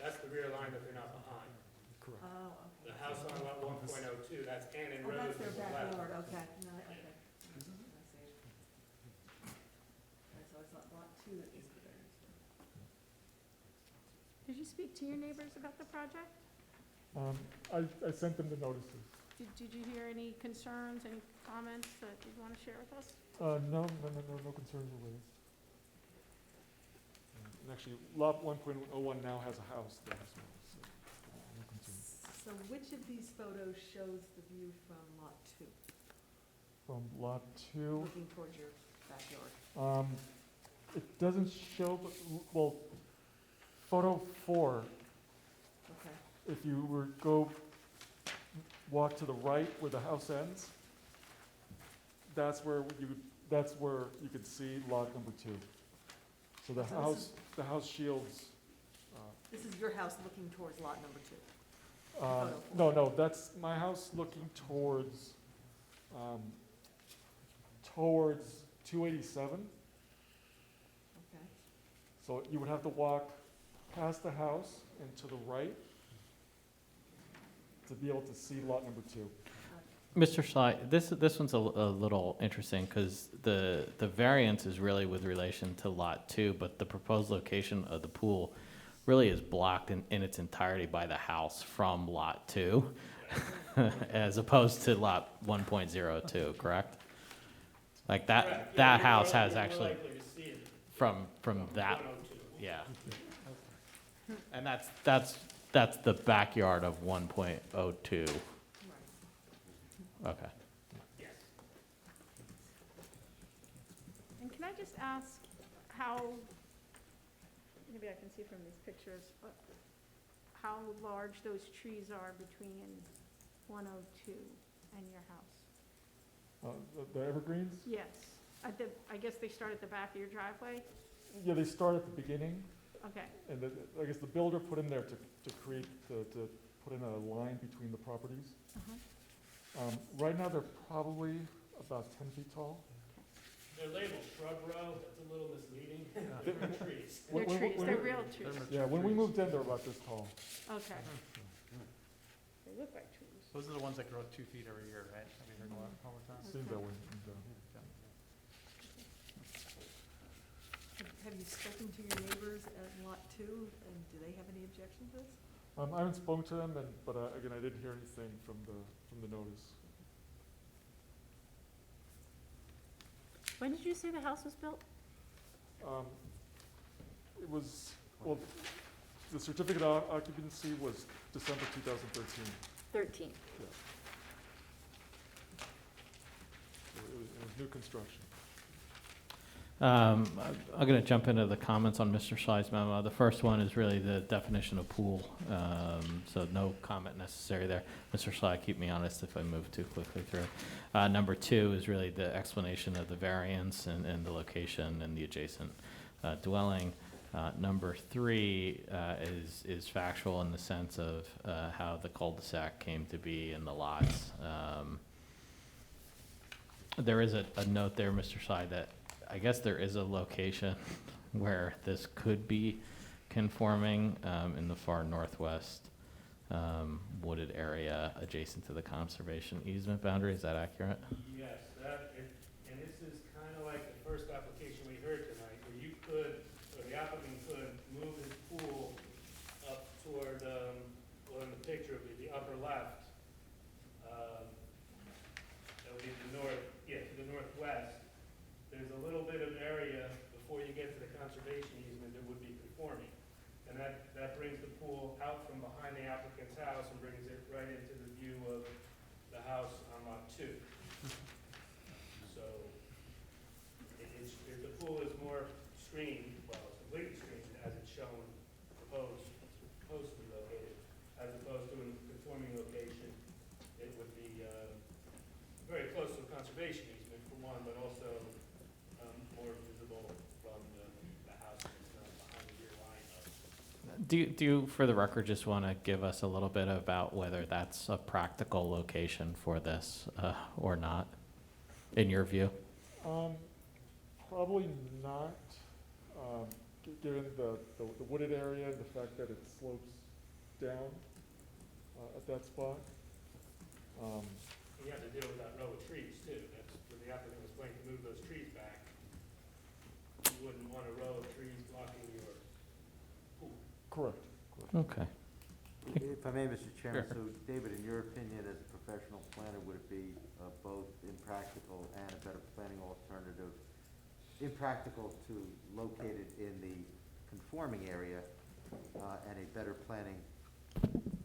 That's the rear line that they're not behind. Correct. Oh, The house on lot 1.02, that's Cannon oh, Road that's to their the left. backyard, okay, no, okay. I see it. Okay, so it's not lot 2 that needs the variance. Did you speak to your neighbors about the project? I sent them the notices. Did you hear any concerns, any comments that you'd want to share with us? No concerns were raised. And actually, lot 1.01 now has a house there as well, so no concerns. So which of these photos shows the view from lot 2, From lot 2, looking towards your backyard? it doesn't show, but, well, photo 4, Okay, if you walk to the right where the house ends, that's where you could see lot number 2. So the So this house shields, this is your house looking towards lot number 2? no, that's my house looking towards 287. Okay. So you would have to walk past the house and to the right to be able to see lot number 2. Mr. Schley, this one's a little interesting because the variance is really with relation to lot 2, but the proposed location of the pool really is blocked in its entirety by the house from lot 2, as opposed to lot 1.02, correct? Like Correct. that You're house more- has you're more actually, likely to see it from that, 102. yeah. And that's the backyard of 1.02. Right. Okay. Yes. And can I just ask how, maybe I can see from these pictures, how large those trees are between 102 and your house? The evergreens? Yes. I guess they start at the back of your driveway? Yeah, they start at the beginning, Okay. and I guess the builder put in there to put in a line between the properties. Uh-huh. Right now, they're probably about 10 feet tall. They're labeled shrub row, that's a little misleading. They're trees. They're trees, they're real trees. Yeah, when we moved in, they were about this tall. Okay. They look like trees. Those are the ones that grow 2 feet every year, right? Have you heard all the time? Seems that way. Have you spoken to your neighbors at Lot 2, and do they have any objection to this? I haven't spoken to them, but again, I didn't hear anything from the notice. When did you say the house was built? It was, well, the certificate of occupancy was December 2013. 13. Yeah. So it was new construction. I'm going to jump into the comments on Mr. Sly's memo. The first one is really the definition of pool, so no comment necessary there. Mr. Sly, keep me honest if I move too quickly through. Number 2 is really the explanation of the variance and the location and the adjacent dwelling. Number 3 is factual in the sense of how the cul-de-sac came to be in the lots. There is a note there, Mr. Sly, that I guess there is a location where this could be conforming in the far northwest wooded area adjacent to the conservation easement boundary. Is that accurate? Yes, and this is kind of like the first application we heard tonight, where you could, or the applicant could move his pool up toward, well, in the picture, it would be the upper left. That would be the north, yeah, to the northwest. There's a little bit of area before you get to the conservation easement that would be conforming. And that brings the pool out from behind the applicant's house and brings it right into the view of the house on lot 2. So, the pool is more screened, well, it's completely screened as it's shown proposed to be located, as opposed to in a conforming location. It would be very close to the conservation easement for one, but also more visible from the house that's not behind the rear line of. Do you, for the record, just want to give us a little bit about whether that's a practical location for this or not, in your view? Probably not, given the wooded area and the fact that it slopes down at that spot. You have to deal with that row of trees too. That's when the applicant was planning to move those trees back. You wouldn't want a row of trees blocking your pool. Correct. Okay. If I may, Mr. Chairman, Sure. so David, in your opinion as a professional planner, would it be both impractical and a better planning alternative? Impractical to locate it in the conforming area and a better planning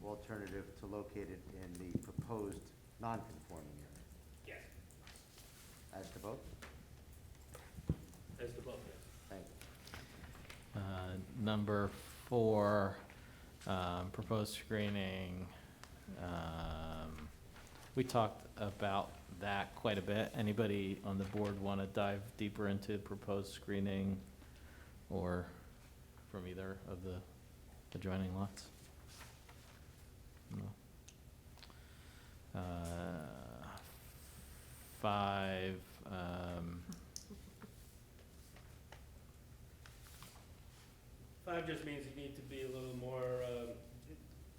alternative to locate it in the proposed non-conforming area? Yes, As to both? as to both, yes. Thank you. Number 4, proposed screening. We talked about that quite a bit. Anybody on the board want to dive deeper into proposed screening or from either of the adjoining lots? No. 5, 5 just means you need to be a little more,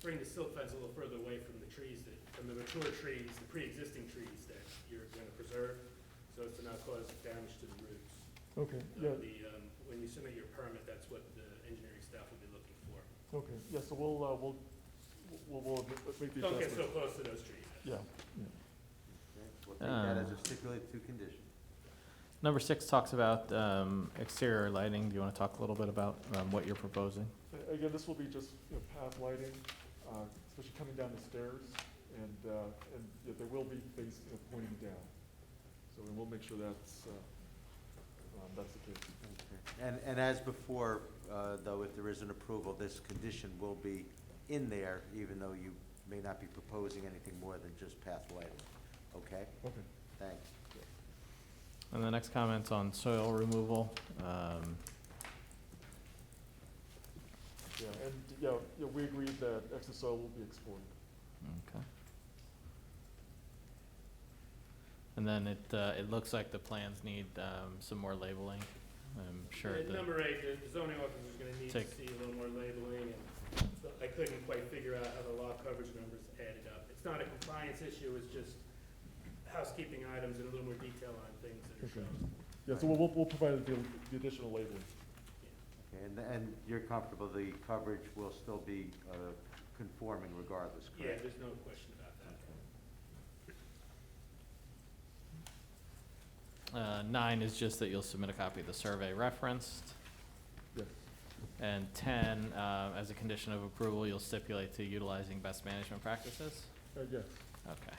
bring the silt fence a little further away from the trees from the mature trees, the pre-existing trees that you're going to preserve, so as to not cause damage to the roots. Okay, So yeah, when you submit your permit, that's what the engineering staff will be looking for. okay, yeah, so we'll make the Don't get adjustment. so close to those trees. Yeah, Okay, we'll take that as a stipulated 2 condition. Number 6 talks about exterior lighting. Do you want to talk a little bit about what you're proposing? Again, this will be just, path lighting, especially coming down the stairs, and there will be things, pointing down. So we'll make sure that's the case. Okay. And as before, though, if there is an approval, this condition will be in there, even though you may not be proposing anything more than just path lighting. Okay? Okay. Thanks. And the next comment's on soil removal. Yeah, and, we agreed that excess soil will be explored. Okay. And And then it looks like the plans need some more labeling. I'm sure At the, number 8, the zoning officer is gonna need to Take- see a little more labeling, and so I couldn't quite figure out how the lot coverage numbers added up. It's not a compliance issue, it's just housekeeping items and a little more detail on things that are Okay. shown. Yeah, so we'll provide the additional labeling. Okay, and you're comfortable the coverage will still be conforming regardless, Yeah, correct? there's no question about that. 9 is just that you'll submit a copy of the survey referenced. Yes. And 10, as a condition of approval, you'll stipulate to utilizing best management practices? Yes. Okay.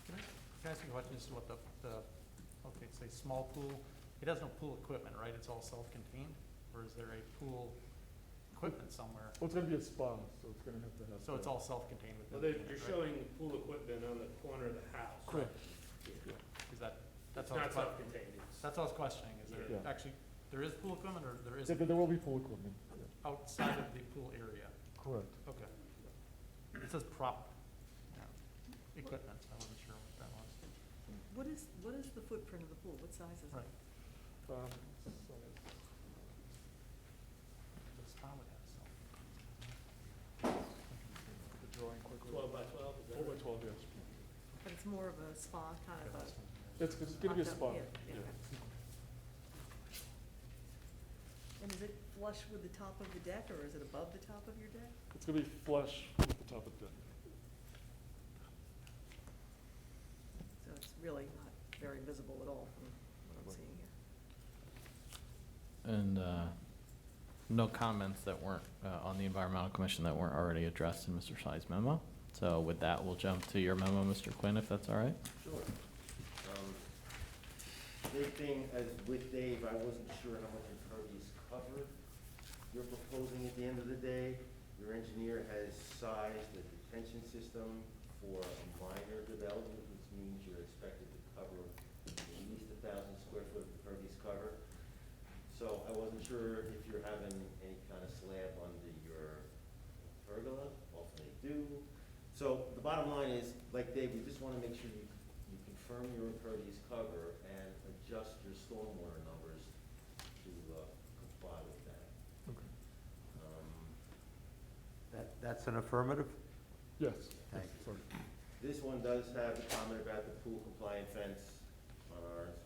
Can I ask you a question as to what okay, say small pool, it has no pool equipment, right? It's all self-contained? Or is there a pool equipment somewhere? Well, it's gonna be a spa, so it's gonna have to have. So it's all self-contained Well, within the they're unit, right? showing pool equipment on the corner of the house. Correct. Is that, It's that's all not I was self-contained, it's. that's all I was questioning, is there Yeah. actually, there is pool equipment or there Yeah, isn't there will be pool equipment. Yeah. outside of the pool area? Correct. Okay. It says prop equipment, I wasn't sure what that was. What is the footprint of the pool? What size is it? Right. So- The spa would have some. The drawing quickly. 12 by 12, is that 12 by right? 12, yes. But it's more of a spa, kind of a. It's gonna be a hot spa. tub, yeah, Yeah. okay. And is it flush with the top of the deck, or is it above the top of your deck? It's gonna be flush with the top of the deck. So it's really not very visible at all from what I'm seeing here. And no comments that weren't on the Environmental Commission that weren't already addressed in Mr. Sly's memo. So with that, we'll jump to your memo, Mr. Quinn, if that's all right. Sure. Big thing, as with Dave, I wasn't sure how much impervious cover you're proposing at the end of the day. Your engineer has sized the detention system for a minor development, which means you're expected to cover at least 1,000 square foot of impervious cover. So I wasn't sure if you're having any kind of slab under your pergola, often they do. So the bottom line is, like Dave, we just want to make sure you confirm your impervious cover and adjust your stormwater numbers to comply with that. Okay. That's an affirmative? Yes. Thank Yes, sorry. This one does have the comment about the pool compliant fence on ours.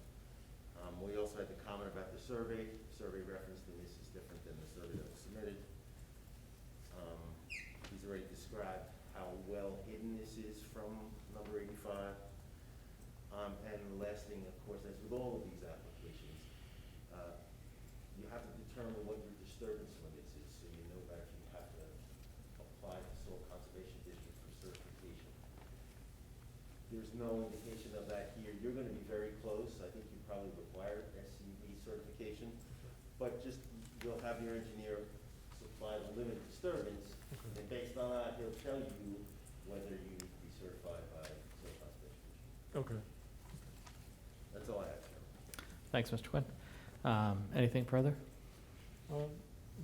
We also had the comment about the survey. Survey referenced in this is different than the survey that was submitted. He's already described how well hidden this is from number 85. And the last thing, of course, as with all of these applications, you have to determine what your disturbance limits is, so you know that you have to apply to Soil Conservation District for certification. There's no indication of that here. You're gonna be very close. I think you probably require SCV certification, but just, you'll have your engineer supply the limit of disturbance, and based on that, he'll tell you whether you need to be certified by Soil Conservation District. Okay. That's all I have. Thanks, Mr. Quinn. Anything further?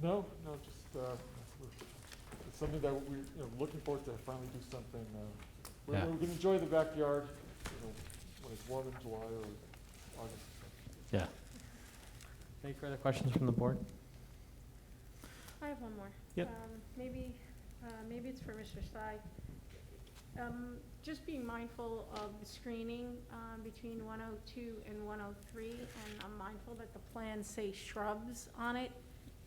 No, just, it's something that we're, looking forward to finally do something. We're Yeah. gonna enjoy the backyard, when it's warm in July or August. Yeah. Any further questions from the board? I have one more. Yep. Maybe it's for Mr. Sy. Just being mindful of the screening between 102 and 103, and I'm mindful that the plans say shrubs on it.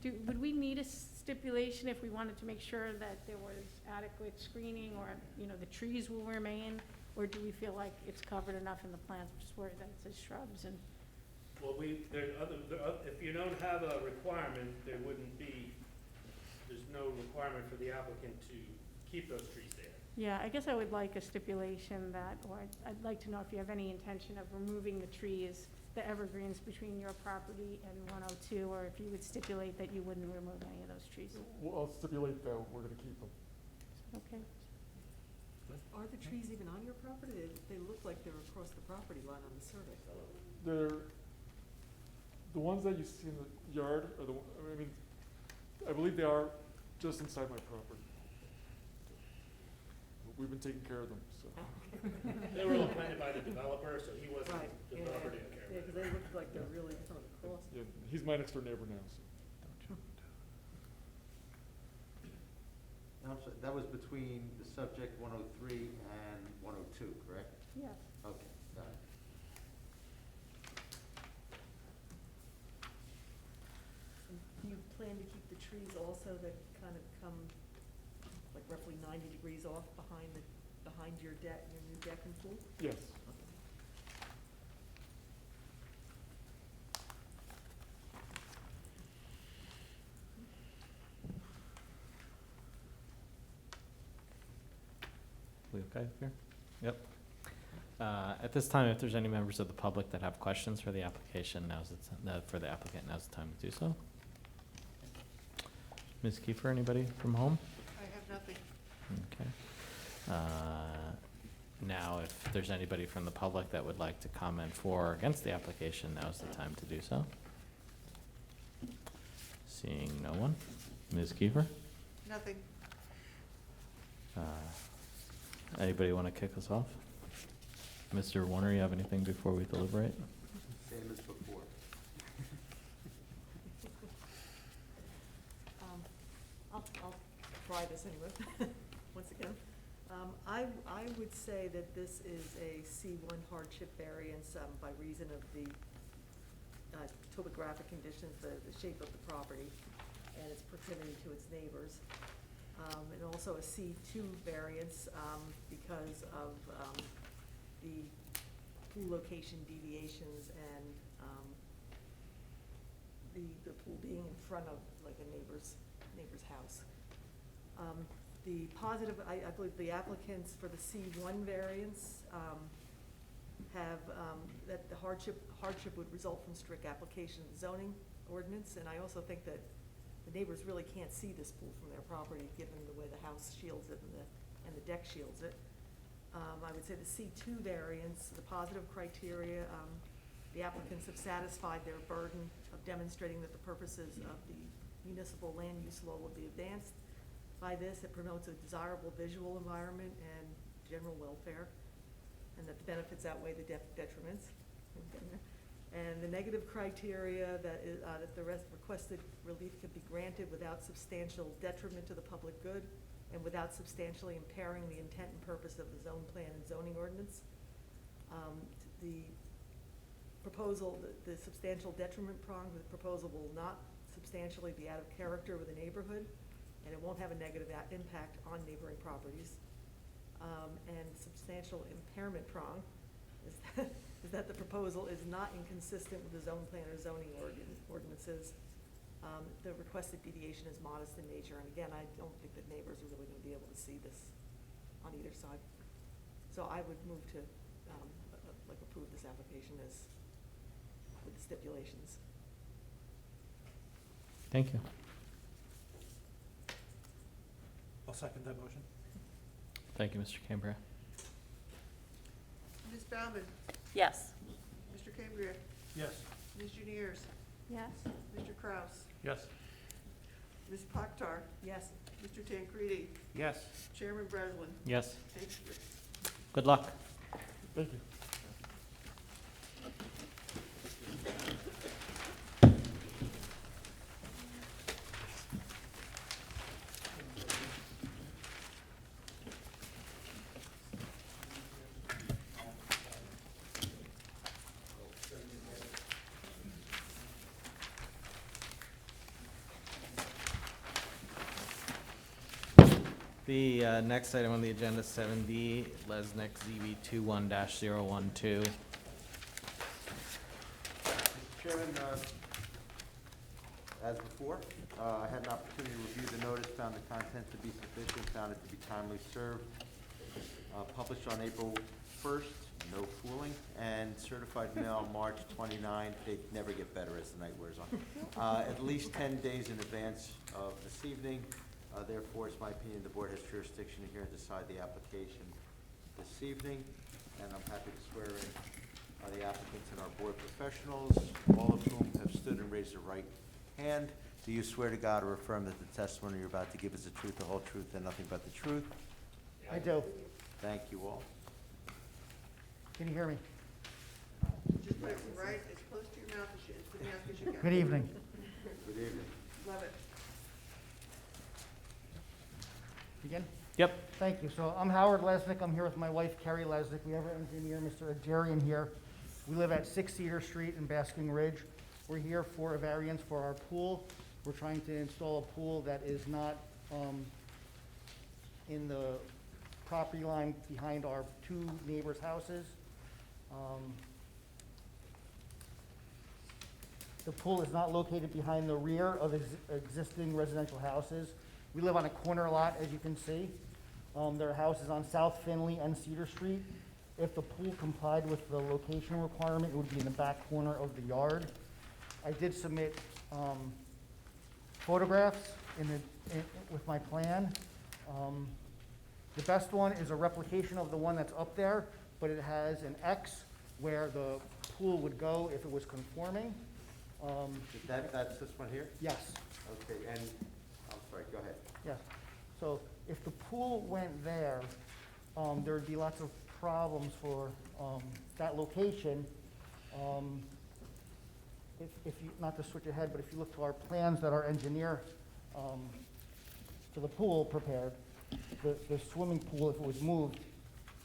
Would we need a stipulation if we wanted to make sure that there was adequate screening, or, the trees will remain? Or do we feel like it's covered enough in the plans, just worried that it says shrubs and? Well, if you don't have a requirement, there's no requirement for the applicant to keep those trees there. Yeah, I guess I would like a stipulation that, or I'd like to know if you have any intention of removing the trees, the evergreens between your property and 102, or if you would stipulate that you wouldn't remove any of those trees. Well, I'll stipulate that we're gonna keep them. Okay. Are the trees even on your property? They look like they're across the property line on the survey. The ones that you see in the yard are I believe they are just inside my property. we've been taking care of them, so. They were all planted by the developer, so he wasn't, Right, the yeah, developer didn't care yeah, about because it. they look like they're really coming across. Yeah, he's my next door neighbor now, so. I'm sorry, that was between the subject 103 and 102, correct? Yes. Okay, got it. And do you plan to keep the trees also that kind of come like roughly 90 degrees off behind your deck, your new deck and pool? Yes. We okay here? Yep. At this time, if there's any members of the public that have questions for the application, for the applicant, now's the time to do so. Ms. Kiefer, anybody from home? I have nothing. Okay. Now, if there's anybody from the public that would like to comment for or against the application, now's the time to do so. Seeing no one. Ms. Kiefer? Nothing. Anybody want to kick us off? Mr. Warner, you have anything before we deliberate? Same as before. I'll try this anyway, once again. I would say that this is a C1 hardship variance by reason of the topographic conditions, the shape of the property, and its proximity to its neighbors. And also a C2 variance because of the pool location deviations and the pool being in front of like a neighbor's house. The positive, I believe the applicants for the C1 variance have, that the hardship would result from strict application of the zoning ordinance, and I also think that the neighbors really can't see this pool from their property, given the way the house shields it and the deck shields it. I would say the C2 variance, the positive criteria, the applicants have satisfied their burden of demonstrating that the purposes of the municipal land use law will be advanced. By this, it promotes a desirable visual environment and general welfare, and that the benefits outweigh the detriments. And the negative criteria that the requested relief could be granted without substantial detriment to the public good and without substantially impairing the intent and purpose of the zone plan and zoning ordinance. The proposal, the substantial detriment prong, the proposal will not substantially be out of character with the neighborhood, and it won't have a negative impact on neighboring properties. And substantial impairment prong is that the proposal is not inconsistent with the zone plan or zoning ordinances. The requested deviation is modest in nature, and again, I don't think that neighbors are really gonna be able to see this on either side. So I would move to, approve this application as, with the stipulations. Thank you. I'll second that motion. Thank you, Mr. Cambria. Ms. Baumann? Yes. Mr. Cambria? Yes. Ms. Juniers? Yes. Mr. Kraus? Yes. Ms. Paktar? Yes. Mr. Tancredi? Yes. Chairman Breslin? Yes. Thank you. Good luck. Thank you. The next item on the agenda, 7D, Lesnick ZB 21-012. Chairman, as before, I had an opportunity to review the notice, found the content to be sufficient, found it to be timely served, published on April 1st, no fooling, and certified mail March 29th. They never get better as the night wears on. At least 10 days in advance of this evening. Therefore, it's my opinion the board has jurisdiction to hear and decide the application this evening, and I'm happy to swear in the applicants and our board professionals, all of whom have stood and raised their right hand. Do you swear to God or affirm that the testimony you're about to give is the truth, the whole truth, and nothing but the truth? I do. Thank you all. Can you hear me? Just put it right as close to your mouth as to the mask as you can. Good evening. Good evening. Love it. Begin? Yep. Thank you. So I'm Howard Lesnick. I'm here with my wife, Carrie Lesnick. We have our engineer, Mr. Ajarian, here. We live at 6 Cedar Street in Basking Ridge. We're here for a variance for our pool. We're trying to install a pool that is not in the property line behind our two neighbors' houses. The pool is not located behind the rear of existing residential houses. We live on a corner lot, as you can see. There are houses on South Finley and Cedar Street. If the pool complied with the location requirement, it would be in the back corner of the yard. I did submit photographs with my plan. The best one is a replication of the one that's up there, but it has an X where the pool would go if it was conforming. That's this one here? Yes. Okay, and, I'm sorry, go ahead. Yes. So if the pool went there, there would be lots of problems for that location. If you, not to switch ahead, but if you look to our plans that our engineer for the pool prepared, the swimming pool, if it was moved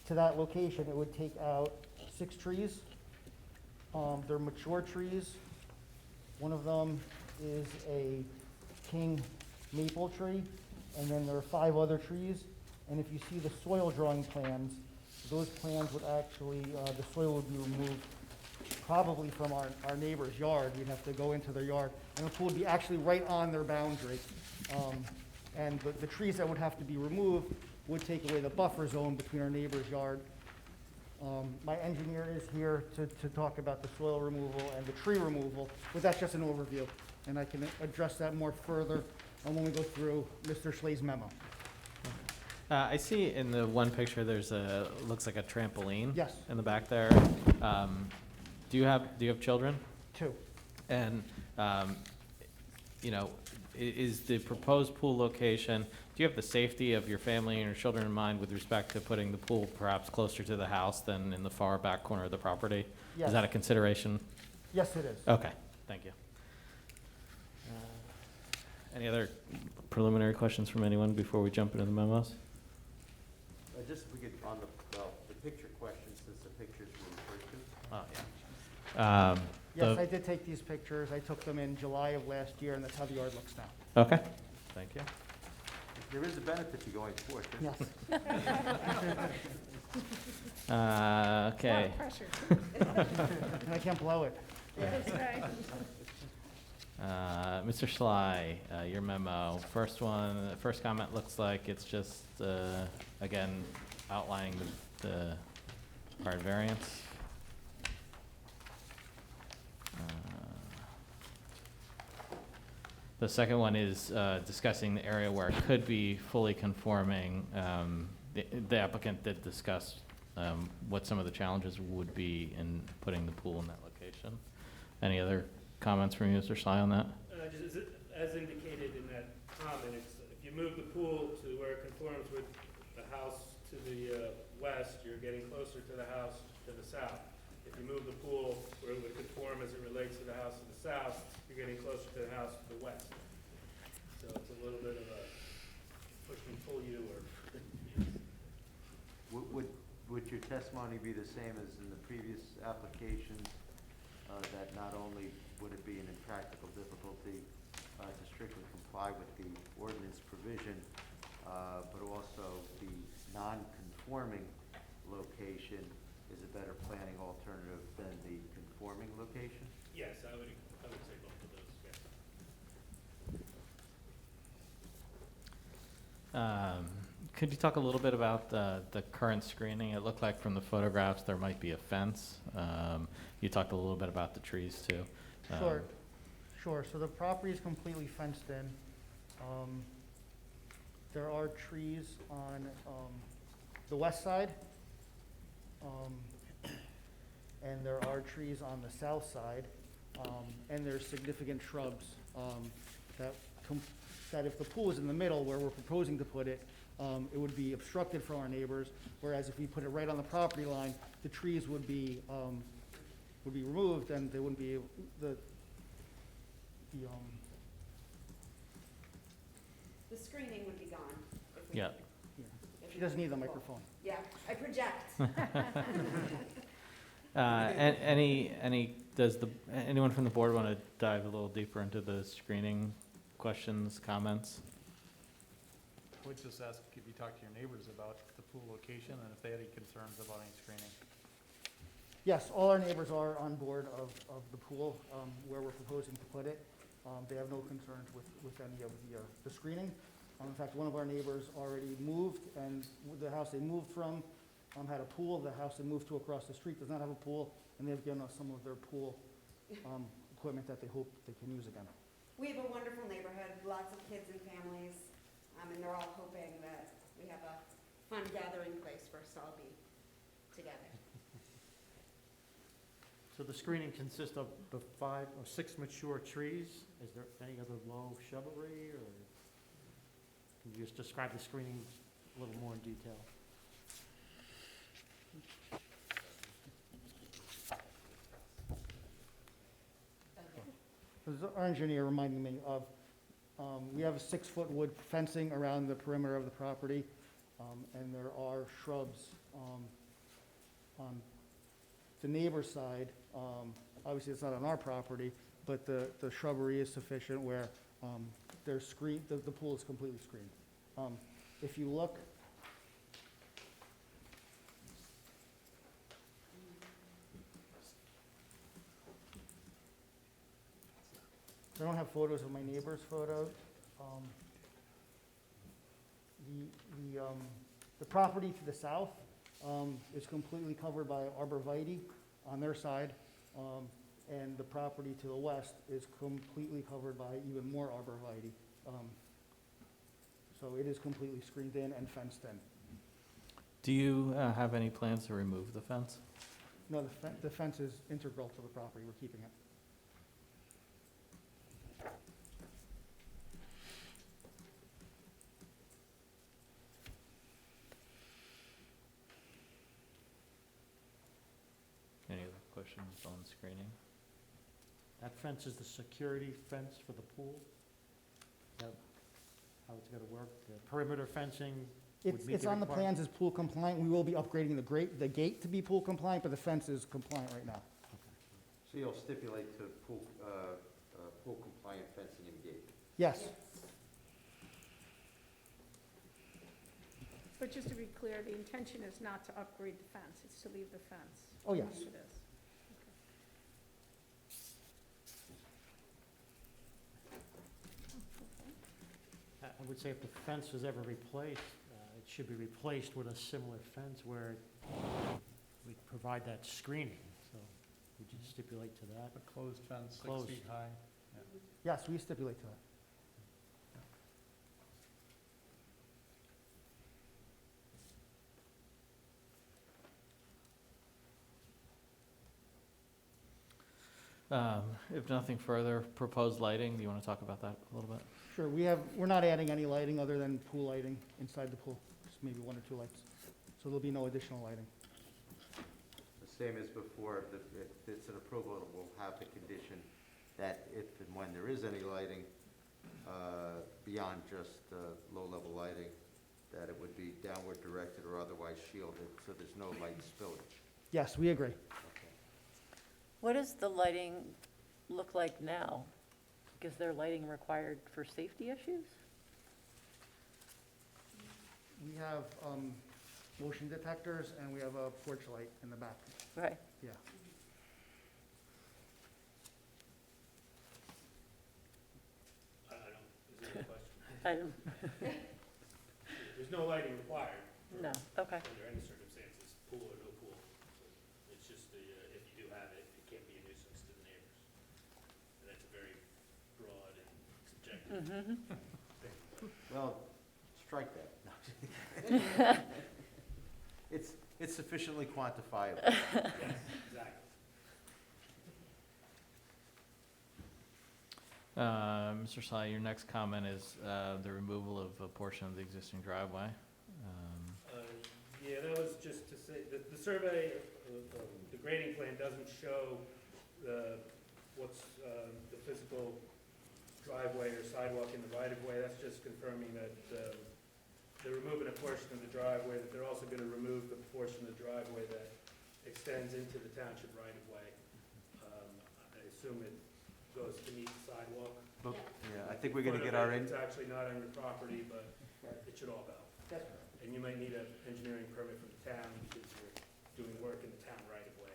to that location, it would take out 6 trees. They're mature trees. One of them is a king maple tree, and then there are 5 other trees. And if you see the soil drawing plans, those plans would actually, the soil would be removed probably from our neighbor's yard. We'd have to go into their yard, and the pool would be actually right on their boundary. And the trees that would have to be removed would take away the buffer zone between our neighbor's yard. My engineer is here to talk about the soil removal and the tree removal, but that's just an overview, and I can address that more further when we go through Mr. Schle's memo. I see in the one picture, there's looks like a trampoline. Yes. In the back there. Do you have children? 2. And, you know, is the proposed pool location, do you have the safety of your family and your children in mind with respect to putting the pool perhaps closer to the house than in the far back corner of the property? Yes. Is that a consideration? Yes, it is. Okay, thank you. Any other preliminary questions from anyone before we jump into the memos? Just if we could, on the picture question, since the pictures were referred to. Oh, yeah. Yes, I did take these pictures. I took them in July of last year, and that's how the yard looks now. Okay, thank you. There is a benefit to going forth. Yes. Okay. And I can't blow it. That's right. Mr. Schley, your memo, first comment looks like it's just, again, outlining the required variance. The second one is discussing the area where it could be fully conforming. The applicant did discuss what some of the challenges would be in putting the pool in that location. Any other comments from you, Mr. Schley, on that? Just as indicated in that comment, it's, if you move the pool to where it conforms with the house to the west, you're getting closer to the house to the south. If you move the pool where it would conform as it relates to the house to the south, you're getting closer to the house to the west. So it's a little bit of a push and pull you, or. Would your testimony be the same as in the previous applications, that not only would it be an impractical difficulty to strictly comply with the ordinance provision, but also the non-conforming location is a better planning alternative than the conforming location? Yes, I would say both of those, yeah. Could you talk a little bit about the current screening? It looked like from the photographs there might be a fence. You talked a little bit about the trees too. Sure. So the property is completely fenced in. There are trees on the west side, and there are trees on the south side, and there's significant shrubs that that if the pool is in the middle where we're proposing to put it, it would be obstructed from our neighbors, whereas if we put it right on the property line, the trees would be removed, and they wouldn't be, the screening would be gone. If we- Yeah. if she we doesn't need the put the pool. microphone. Yeah, I project. Does anyone from the board want to dive a little deeper into the screening questions, comments? I would just ask if you talk to your neighbors about the pool location and if they had any concerns about any screening. Yes, all our neighbors are on board of the pool, where we're proposing to put it. They have no concerns with any of the screening. In fact, one of our neighbors already moved, and the house they moved from had a pool. The house they moved to across the street does not have a pool, and they've given us some of their pool equipment that they hope they can use again. We have a wonderful neighborhood, lots of kids and families, and they're all hoping that we have a fun gathering place for us to all be together. So the screening consists of the 5 or 6 mature trees. Is there any other low shrubbery, or can you just describe the screening a little more in detail? This is our engineer reminding me of, we have a 6-foot wood fencing around the perimeter of the property, and there are shrubs on the neighbor's side. Obviously, it's not on our property, but the shrubbery is sufficient where there's the pool is completely screened. If you look, I don't have photos of my neighbor's photos. The property to the south is completely covered by arborvitae on their side, and the property to the west is completely covered by even more arborvitae. So it is completely screened in and fenced in. Do you have any plans to remove the fence? No, the fence is integral to the property. We're keeping it. Any other questions on screening? That fence is the security fence for the pool? Is that how it's gonna work? The perimeter fencing would meet It's the on the requirements? plans as pool compliant. We will be upgrading the gate to be pool compliant, but the fence is compliant right now. So you'll stipulate to pool compliant fencing and gate? Yes. But just to be clear, the intention is not to upgrade the fence, it's to leave the fence. Oh, yes. as it is. I would say if the fence was ever replaced, it should be replaced with a similar fence where we provide that screening. So would you stipulate to that? A closed fence, 6 Closed. feet high. Yes, we stipulate to that. If nothing further, proposed lighting, do you want to talk about that a little bit? Sure, we're not adding any lighting other than pool lighting inside the pool, just maybe 1 or 2 lights. So there'll be no additional lighting. The same as before, if it's an approval, we'll have the condition that if and when there is any lighting, beyond just low-level lighting, that it would be downward directed or otherwise shielded, so there's no light spillage. Yes, we agree. What does the lighting look like now? Is there lighting required for safety issues? We have motion detectors, and we have a porch light in the back. Right. Yeah. I don't, is there a question? I don't, There's no lighting required. no, okay. Under any circumstances, pool or no pool. It's just the, if you do have it, it can't be a nuisance to the neighbors. And that's a very broad and subjective thing. Well, strike that. No. It's sufficiently quantifiable. Yes, exactly. Mr. Sly, your next comment is the removal of a portion of the existing driveway. Yeah, that was just to say, that the survey, the grading plan doesn't show what's the physical driveway or sidewalk in the right-of-way. That's just confirming that they're removing a portion of the driveway, that they're also gonna remove the portion of the driveway that extends into the township right-of-way. I assume it goes to meet the sidewalk. Yeah, I think we're gonna get our, It's actually not on your property, but it should all go. And you might need an engineering permit from the town because you're doing work in the town right-of-way.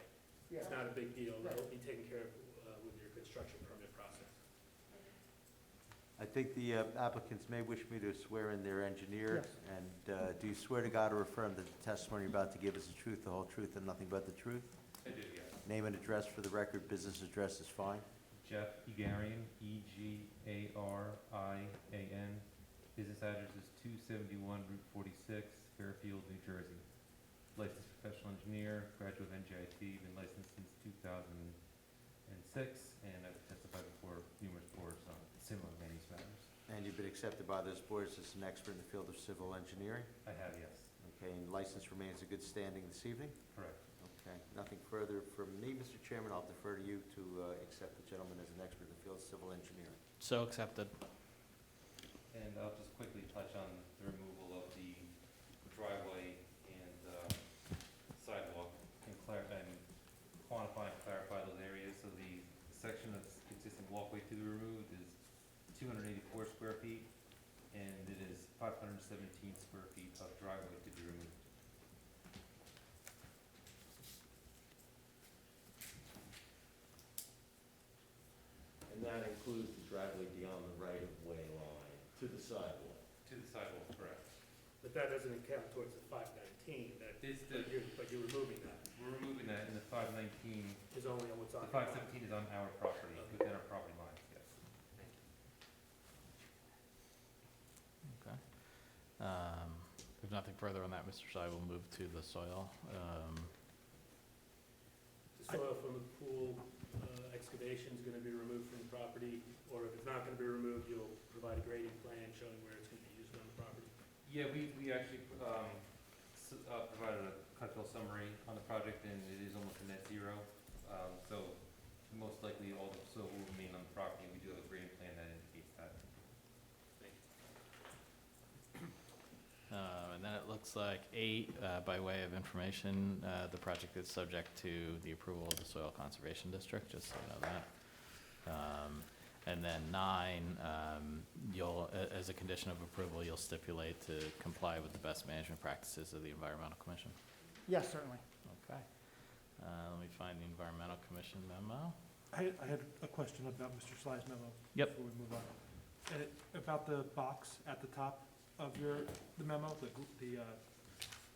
It's not a big deal. That'll be taken care of with your construction permit process. I think the applicants may wish me to swear in their engineer. Yes. And do you swear to God or affirm that the testimony you're about to give is the truth, the whole truth, and nothing but the truth? I do, yes. Name and address for the record, business address is fine. Jeff Egarian, Egarian. Business address is 271 Route 46, Fairfield, New Jersey. Licensed professional engineer, graduate of NJIT, been licensed since 2006, and I've testified before numerous boards on similar land use matters. And you've been accepted by those boards as an expert in the field of civil engineering? I have, yes. Okay, and license remains in good standing this evening? Correct. Okay, nothing further from me, Mr. Chairman. I'll defer to you to accept the gentleman as an expert in the field of civil engineering. So accepted. And I'll just quickly touch on the removal of the driveway and sidewalk and quantify and clarify those areas. So the section of existing walkway to be removed is 284 square feet, and it is 517 square feet of driveway to be removed. And that includes the driveway beyond the right-of-way line to the sidewalk. To the sidewalk, correct. But that doesn't account towards the 519, but you're removing that. We're removing that, and the 519, Is only on what's on. the 517 is on our property, within our property lines, yes. Okay. If nothing further on that, Mr. Sly will move to the soil. The soil from the pool excavation is gonna be removed from the property, or if it's not gonna be removed, you'll provide a grading plan showing where it's gonna be used on the property. Yeah, we actually provided a cut-fill summary on the project, and it is almost a net zero. So most likely all the soil will remain on the property, and we do have a grading plan that indicates that. And then it looks like 8, by way of information, the project is subject to the approval of the Soil Conservation District, just so you know that. And then 9, as a condition of approval, you'll stipulate to comply with the best management practices of the Environmental Commission. Yes, certainly. Okay. Let me find the Environmental Commission memo. I had a question about Mr. Sly's memo. Yep. Before we move on. And about the box at the top of the memo, the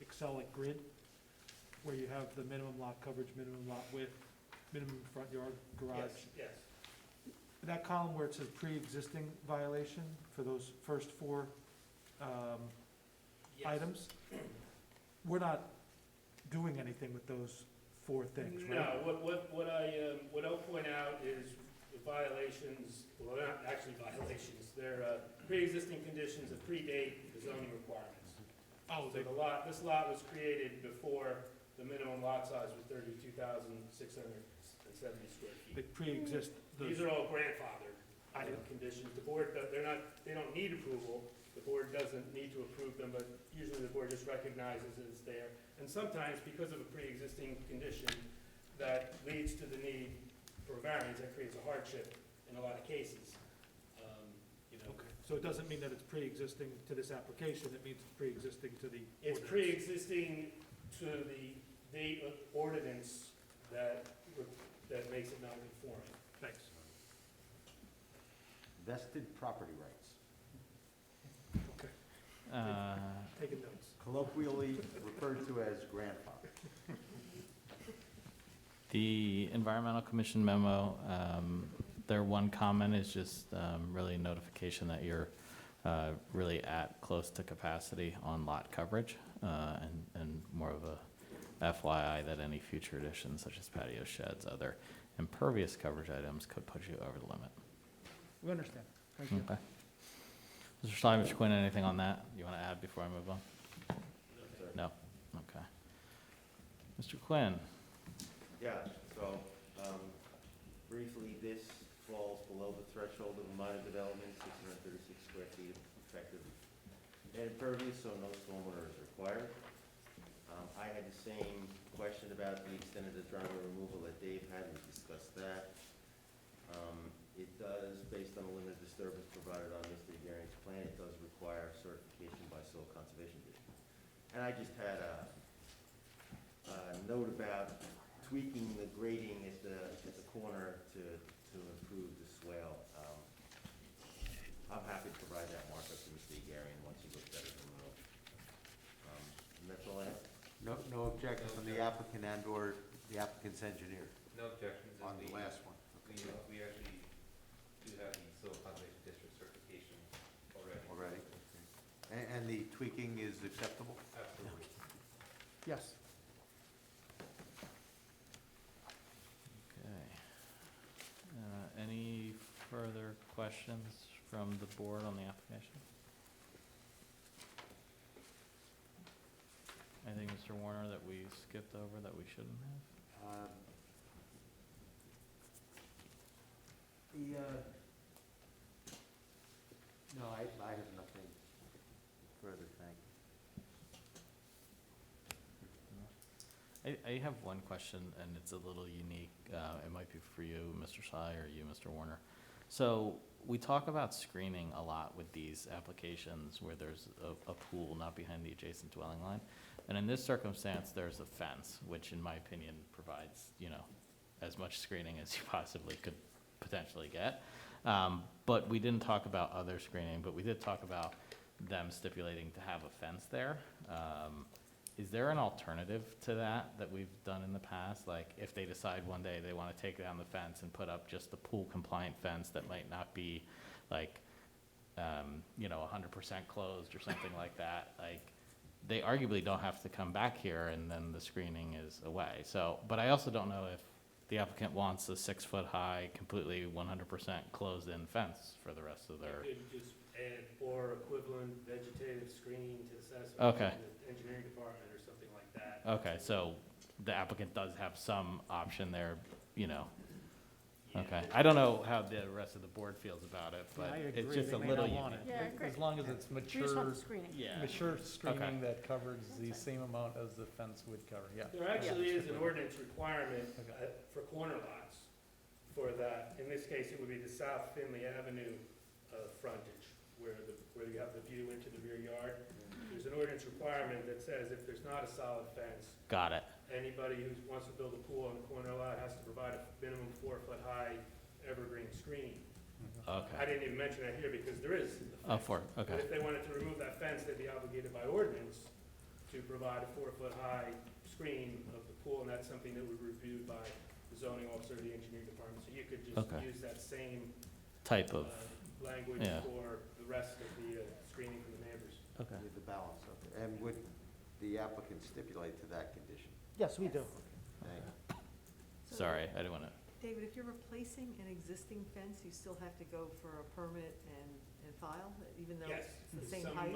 Excel grid, where you have the minimum lot coverage, minimum lot width, minimum front yard, garage. Yes. That column where it says pre-existing violation for those first 4 Yes. items, we're not doing anything with those 4 things, right? No, what I'll point out is the violations, well, they're not actually violations, they're pre-existing conditions that predate the zoning requirements. Oh, So this lot was created before the minimum lot size was 32,670 square feet. they pre-exist those. These are all grandfathered conditions. The board, they don't need approval. The board doesn't need to approve them, but usually the board just recognizes that it's there. And sometimes, because of a pre-existing condition, that leads to the need for a variance, that creates a hardship in a lot of cases. Okay, so it doesn't mean that it's pre-existing to this application, it means it's pre-existing to the It's ordinance. pre-existing to the ordinance that makes it non-conforming. Thanks. Vested property rights, Okay, Uh, taking notes. colloquially referred to as grandfather. The Environmental Commission memo, their one comment is just really a notification that you're really at close to capacity on lot coverage, and more of a FYI that any future additions such as patio sheds, other impervious coverage items could put you over the limit. We understand. Thank you. Okay. Mr. Sly, Mr. Quinn, anything on that you want to add before I move on? No? Okay. Mr. Quinn? Yeah, so, briefly, this falls below the threshold of a minor development, 636 square feet of effective and impervious, so no stormwater is required. I had the same question about the extent of the driveway removal that Dave had, we discussed that. It does, based on the limited disturbance provided on Mr. Yagarian's plan, it does require certification by Soil Conservation District. And I just had a note about tweaking the grading at the corner to improve the swale. I'm happy to provide that markup to Mr. Yagarian once he looks at it and will. And that's all I have. No objections from the applicant and/or the applicant's engineer No objections. on the last one? We actually do have the Soil Conservation District certification already. Already? And the tweaking is acceptable? Absolutely. Yes. Okay. Any further questions from the board on the application? Anything, Mr. Warner, that we skipped over that we shouldn't have? No, I have nothing further, thank you. I have one question, and it's a little unique. It might be for you, Mr. Sy, or you, Mr. Warner. So we talk about screening a lot with these applications where there's a pool not behind the adjacent dwelling line. And in this circumstance, there's a fence, which in my opinion provides, as much screening as you possibly could potentially get. But we didn't talk about other screening, but we did talk about them stipulating to have a fence there. Is there an alternative to that we've done in the past? Like, if they decide one day they want to take down the fence and put up just the pool compliant fence that might not be like, 100% closed or something like that, like, they arguably don't have to come back here and then the screening is away. So, but I also don't know if the applicant wants a 6-foot-high, completely 100% closed-in fence for the rest of their. You could just add or equivalent vegetative screening to the satisfaction Okay. of the engineering department or something like that. Okay, so the applicant does have some option there, Okay, I don't know how the rest of the board feels about it, but I it's agree. just They a may little not want unique. it. Yeah, great. As long as it's We just want mature, the screening. Yeah. mature screening Okay. that covers the same amount as the fence would cover, yeah. There actually is an ordinance requirement for corner lots for that. In this case, it would be the South Finley Avenue frontage where you have the view into the rear yard. There's an ordinance requirement that says if there's not a solid fence, Got it. anybody who wants to build a pool on the corner lot has to provide a minimum 4-foot-high evergreen screen. I Okay. didn't even mention that here because there is a fence. But Okay. if they wanted to remove that fence, they'd be obligated by ordinance to provide a 4-foot-high screen of the pool, and that's something that would be reviewed by the zoning officer of the engineering department. So you could just Okay. use that same Type of, language yeah. for the rest of the screening from the neighbors. okay. With the balance of it. And would the applicant stipulate to that condition? Yes, we do. Thank you. So, Sorry, I didn't want to. David, if you're replacing an existing fence, you still have to go for a permit and file, even though Yes. it's the same Some, height?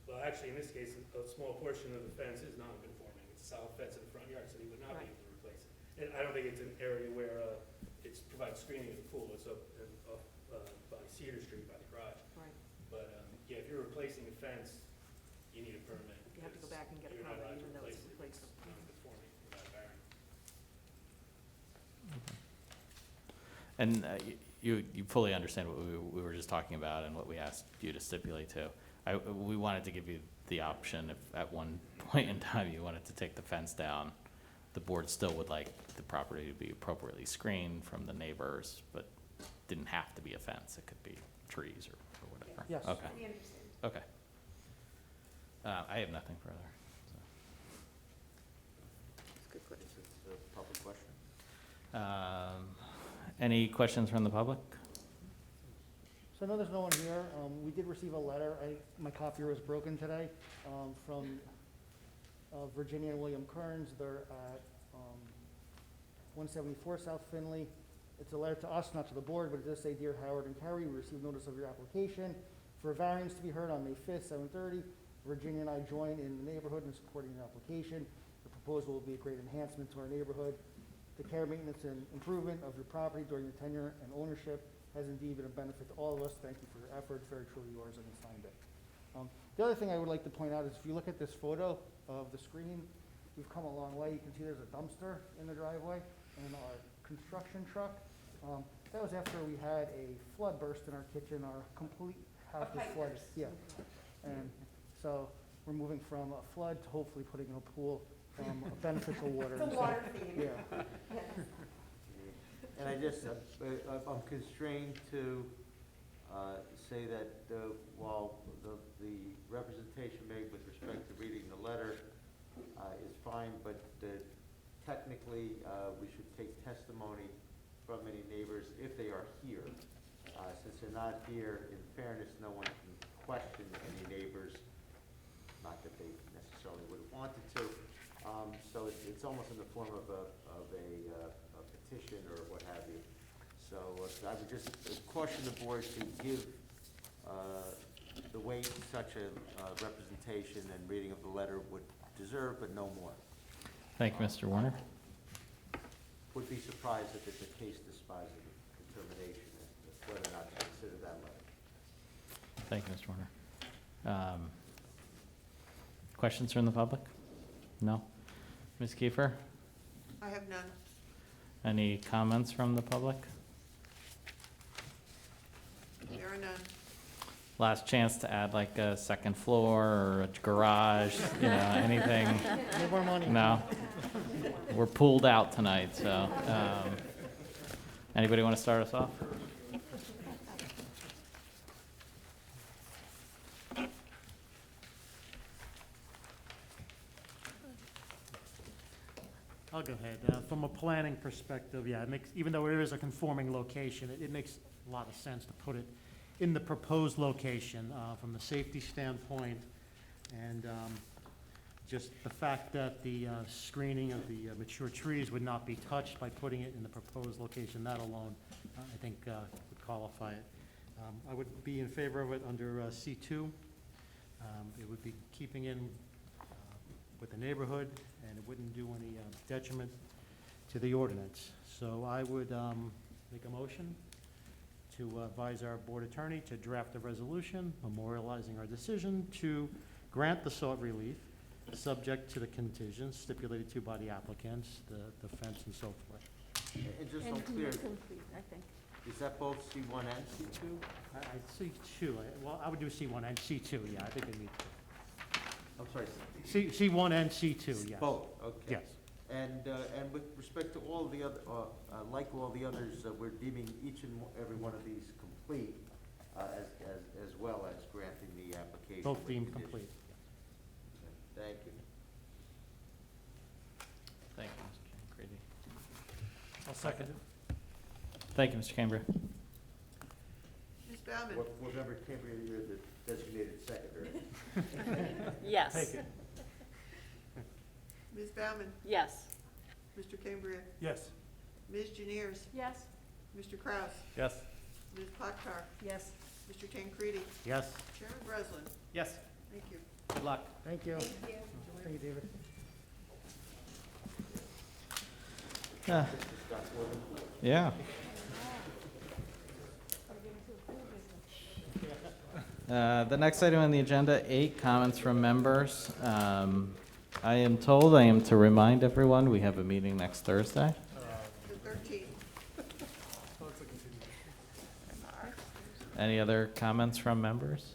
well, actually, in this case, a small portion of the fence is non-conforming. It's a solid fence in the front yard, so he would not be Right. able to replace it. And I don't think it's an area where it's provides screening of the pool. It's up by Cedar Street, by the garage. Right. But, yeah, if you're replacing a fence, you need a permit. You have to go back and get a You're not permit allowed to even though it's replace it if replaced. it's non-conforming without a variance. And you fully understand what we were just talking about and what we asked you to stipulate to. We wanted to give you the option if at one point in time you wanted to take the fence down, the board still would like the property to be appropriately screened from the neighbors, but didn't have to be a fence. It could be trees or whatever. Yes. Okay, We understand. okay. I have nothing further. So. That's a good question. It's a public question. Any questions from the public? So I know there's no one here. We did receive a letter. My copier was broken today, from Virginia and William Kearns. They're at 174 South Finley. It's a letter to us, not to the board, but it does say, "Dear Howard and Carrie, we received notice of your application for a variance to be heard on May 5th, 7:30. Virginia and I join in the neighborhood in supporting your application. The proposal will be a great enhancement to our neighborhood. The care, maintenance, and improvement of your property during your tenure and ownership has indeed been a benefit to all of us. Thank you for your efforts. Very truly yours," and he signed it. The other thing I would like to point out is if you look at this photo of the screen, we've come a long way. You can see there's a dumpster in the driveway and our construction truck. That was after we had a flood burst in our kitchen. Our complete house was flooded. Yeah. And so we're moving from a flood to hopefully putting in a pool from beneficial water. It's a water theme. Yeah. And I just, I'm constrained to say that while the representation made with respect to reading the letter is fine, but technically, we should take testimony from any neighbors if they are here. Since they're not here, in fairness, no one can question any neighbors, not that they necessarily would have wanted to. So it's almost in the form of a petition or what have you. So I would just caution the board to give the weight such a representation and reading of the letter would deserve, but no more. Thank you, Mr. Warner. Would be surprised if it's a case dispositive determination as to whether or not to consider that letter. Thank you, Mr. Warner. Questions from the public? No? Ms. Kiefer? I have none. Any comments from the public? There are none. Last chance to add like a second floor or a garage, anything? No more money. No? We're pooled out tonight, so. Anybody want to start us off? I'll go ahead. From a planning perspective, yeah, it makes, even though it is a conforming location, it makes a lot of sense to put it in the proposed location from the safety standpoint. And just the fact that the screening of the mature trees would not be touched by putting it in the proposed location, that alone, I think would qualify it. I would be in favor of it under C2. It would be keeping in with the neighborhood, and it wouldn't do any detriment to the ordinance. So I would make a motion to advise our board attorney to draft a resolution memorializing our decision to grant the sought relief, subject to the conditions stipulated to by the applicants, the fence and so forth. And just so And clear, complete, I think. is that both C1 and C2? I C2, well, I would do C1 and C2, yeah, I think they need to. I'm sorry, C1 and C2, yes. both, okay. Yes. And with respect to all the other, like all the others, we're deeming each and every one of these complete, as well as granting the application. Both with deemed conditions. complete. Thank you. Thank you, Mr. Cambria. I'll second it. Thank you, Mr. Cambria. Ms. Baumann? What member Cambria, you're the designated seconder. Yes. Take it. Ms. Baumann? Yes. Mr. Cambria? Yes. Ms. Janiers? Yes. Mr. Kraus? Yes. Ms. Pocktar? Yes. Mr. Tancredi? Yes. Chairman Breslin? Yes. Thank you. Good luck. Thank you. Thank you. Thank you, David. Yeah. The next item on the agenda, 8 comments from members. I am told I am to remind everyone we have a meeting next Thursday. The 13th. Any other comments from members?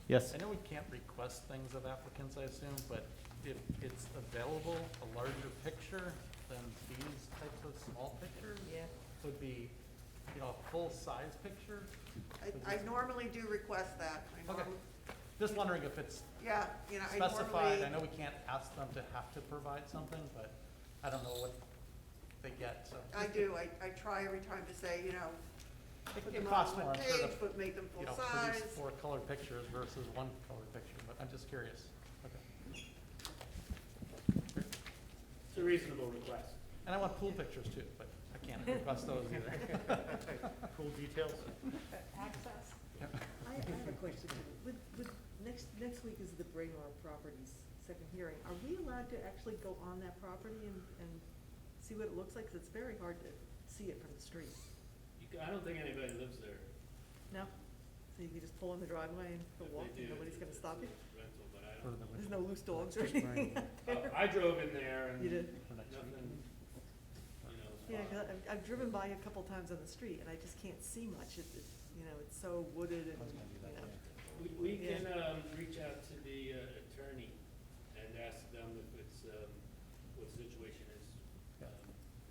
Yes? I know we can't request things of applicants, I assume, but if it's available, a larger picture than these types of small pictures would be, a full-size picture. I normally do request that. Okay. Just wondering if it's Yeah, I specified. normally. I know we can't ask them to have to provide something, but I don't know what they get, so. I do. I try every time to say, put It them on costs one more, I'm sure, page, to, but make them full produce size. 4 color pictures versus 1 color picture, but I'm just curious. Okay. It's a reasonable request. And I want pool pictures too, but I can't request those either. Cool details. Access. I have a question. With, next week is the Braemar Properties second hearing. Are we allowed to actually go on that property and see what it looks like? 'Cause it's very hard to see it from the street. I don't think anybody lives there. No? So you can just pull in the driveway and go If walk they and do, nobody's gonna it's stop you? rental, but I For don't. the- There's no loose dogs or Just anything Braemar. out there? I drove in there and You did? nothing, it's Yeah, fine. 'cause I've driven by a couple times on the street and I just can't see much. You know, it's so wooded and, you know. We Yeah. can, reach out to the attorney and ask them if it's, what the situation is. Yeah.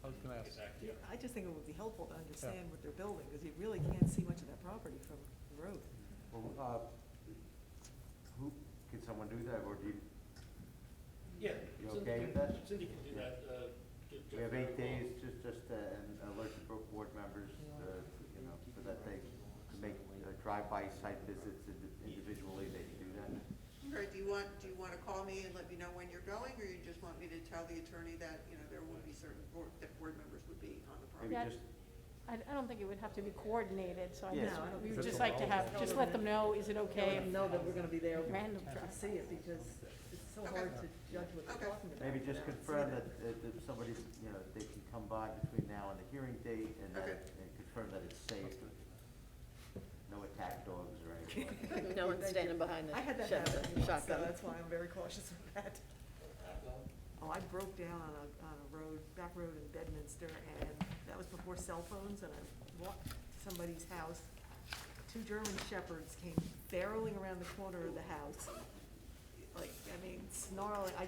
I was gonna Get ask. back to you. I just think it would be helpful to understand what they're building, because you really can't see much of that property from the road. Well, can someone do that, or do you, Yeah. You Cindy okay can- with that? Cindy can do Yeah. that. we have 8 days, just and alert the board members, you know, so that they can make drive-by site visits individually, they can do that. All right, do you want to call me and let me know when you're going, or you just want me to tell the attorney that, you know, there will be certain that board members would be on the property? Maybe Yeah. just, I don't think it would have to be coordinated, so I Yeah. just, No, I don't we think would so. just like to have, just let them know, is it okay? They know that we're gonna be there Random to truck. see it, because it's so hard to judge what they're Okay. talking about. maybe just without confirm seeing it. that somebody, you know, they can come by between now and the hearing date, and that, Okay. and confirm that it's safe. No attack dogs or anything. No one's Thank standing you. behind the I had that shed happen, with a so shotgun. that's why I'm very cautious of that. Oh, I broke down on a road, back road in Bedminster, and that was before cell phones, and I walked to somebody's house. 2 German shepherds came barreling around the corner of the house, like, I mean, snarling. I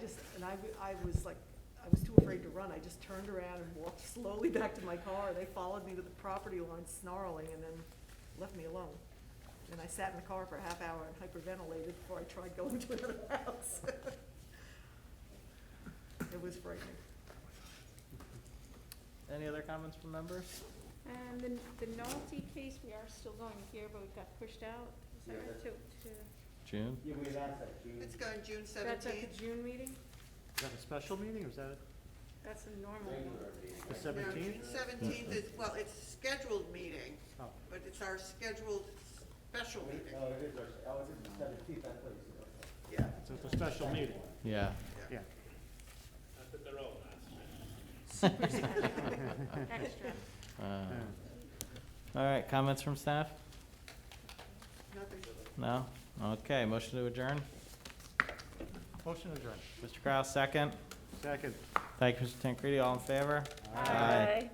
was too afraid to run. I just turned around and walked slowly back to my car. They followed me to the property line snarling, and then left me alone. And I sat in the car for a half hour and hyperventilated before I tried going to another house. It was frightening. Any other comments from members? And the Nolte case, we are still going here, but we got pushed out, is that Yeah, right, to, June? Yeah, we announced that, June. It's going June that's at seventeenth. the June meeting? Is that a special meeting, or is that That's a normal one. the No, 17th? June seventeenth is, well, it's a scheduled meeting, Oh. but it's our scheduled special meeting. Oh, it is the 17th, I thought you said, okay. Yeah. So it's a special meeting. Yeah. Yeah. Not that they're all last. Super special, extra. All right, comments from staff? Nothing. No? Okay, motion to adjourn? Motion adjourned. Mr. Kraus, second. Second. Thank you, Mr. Tancredi, all in favor? Aye.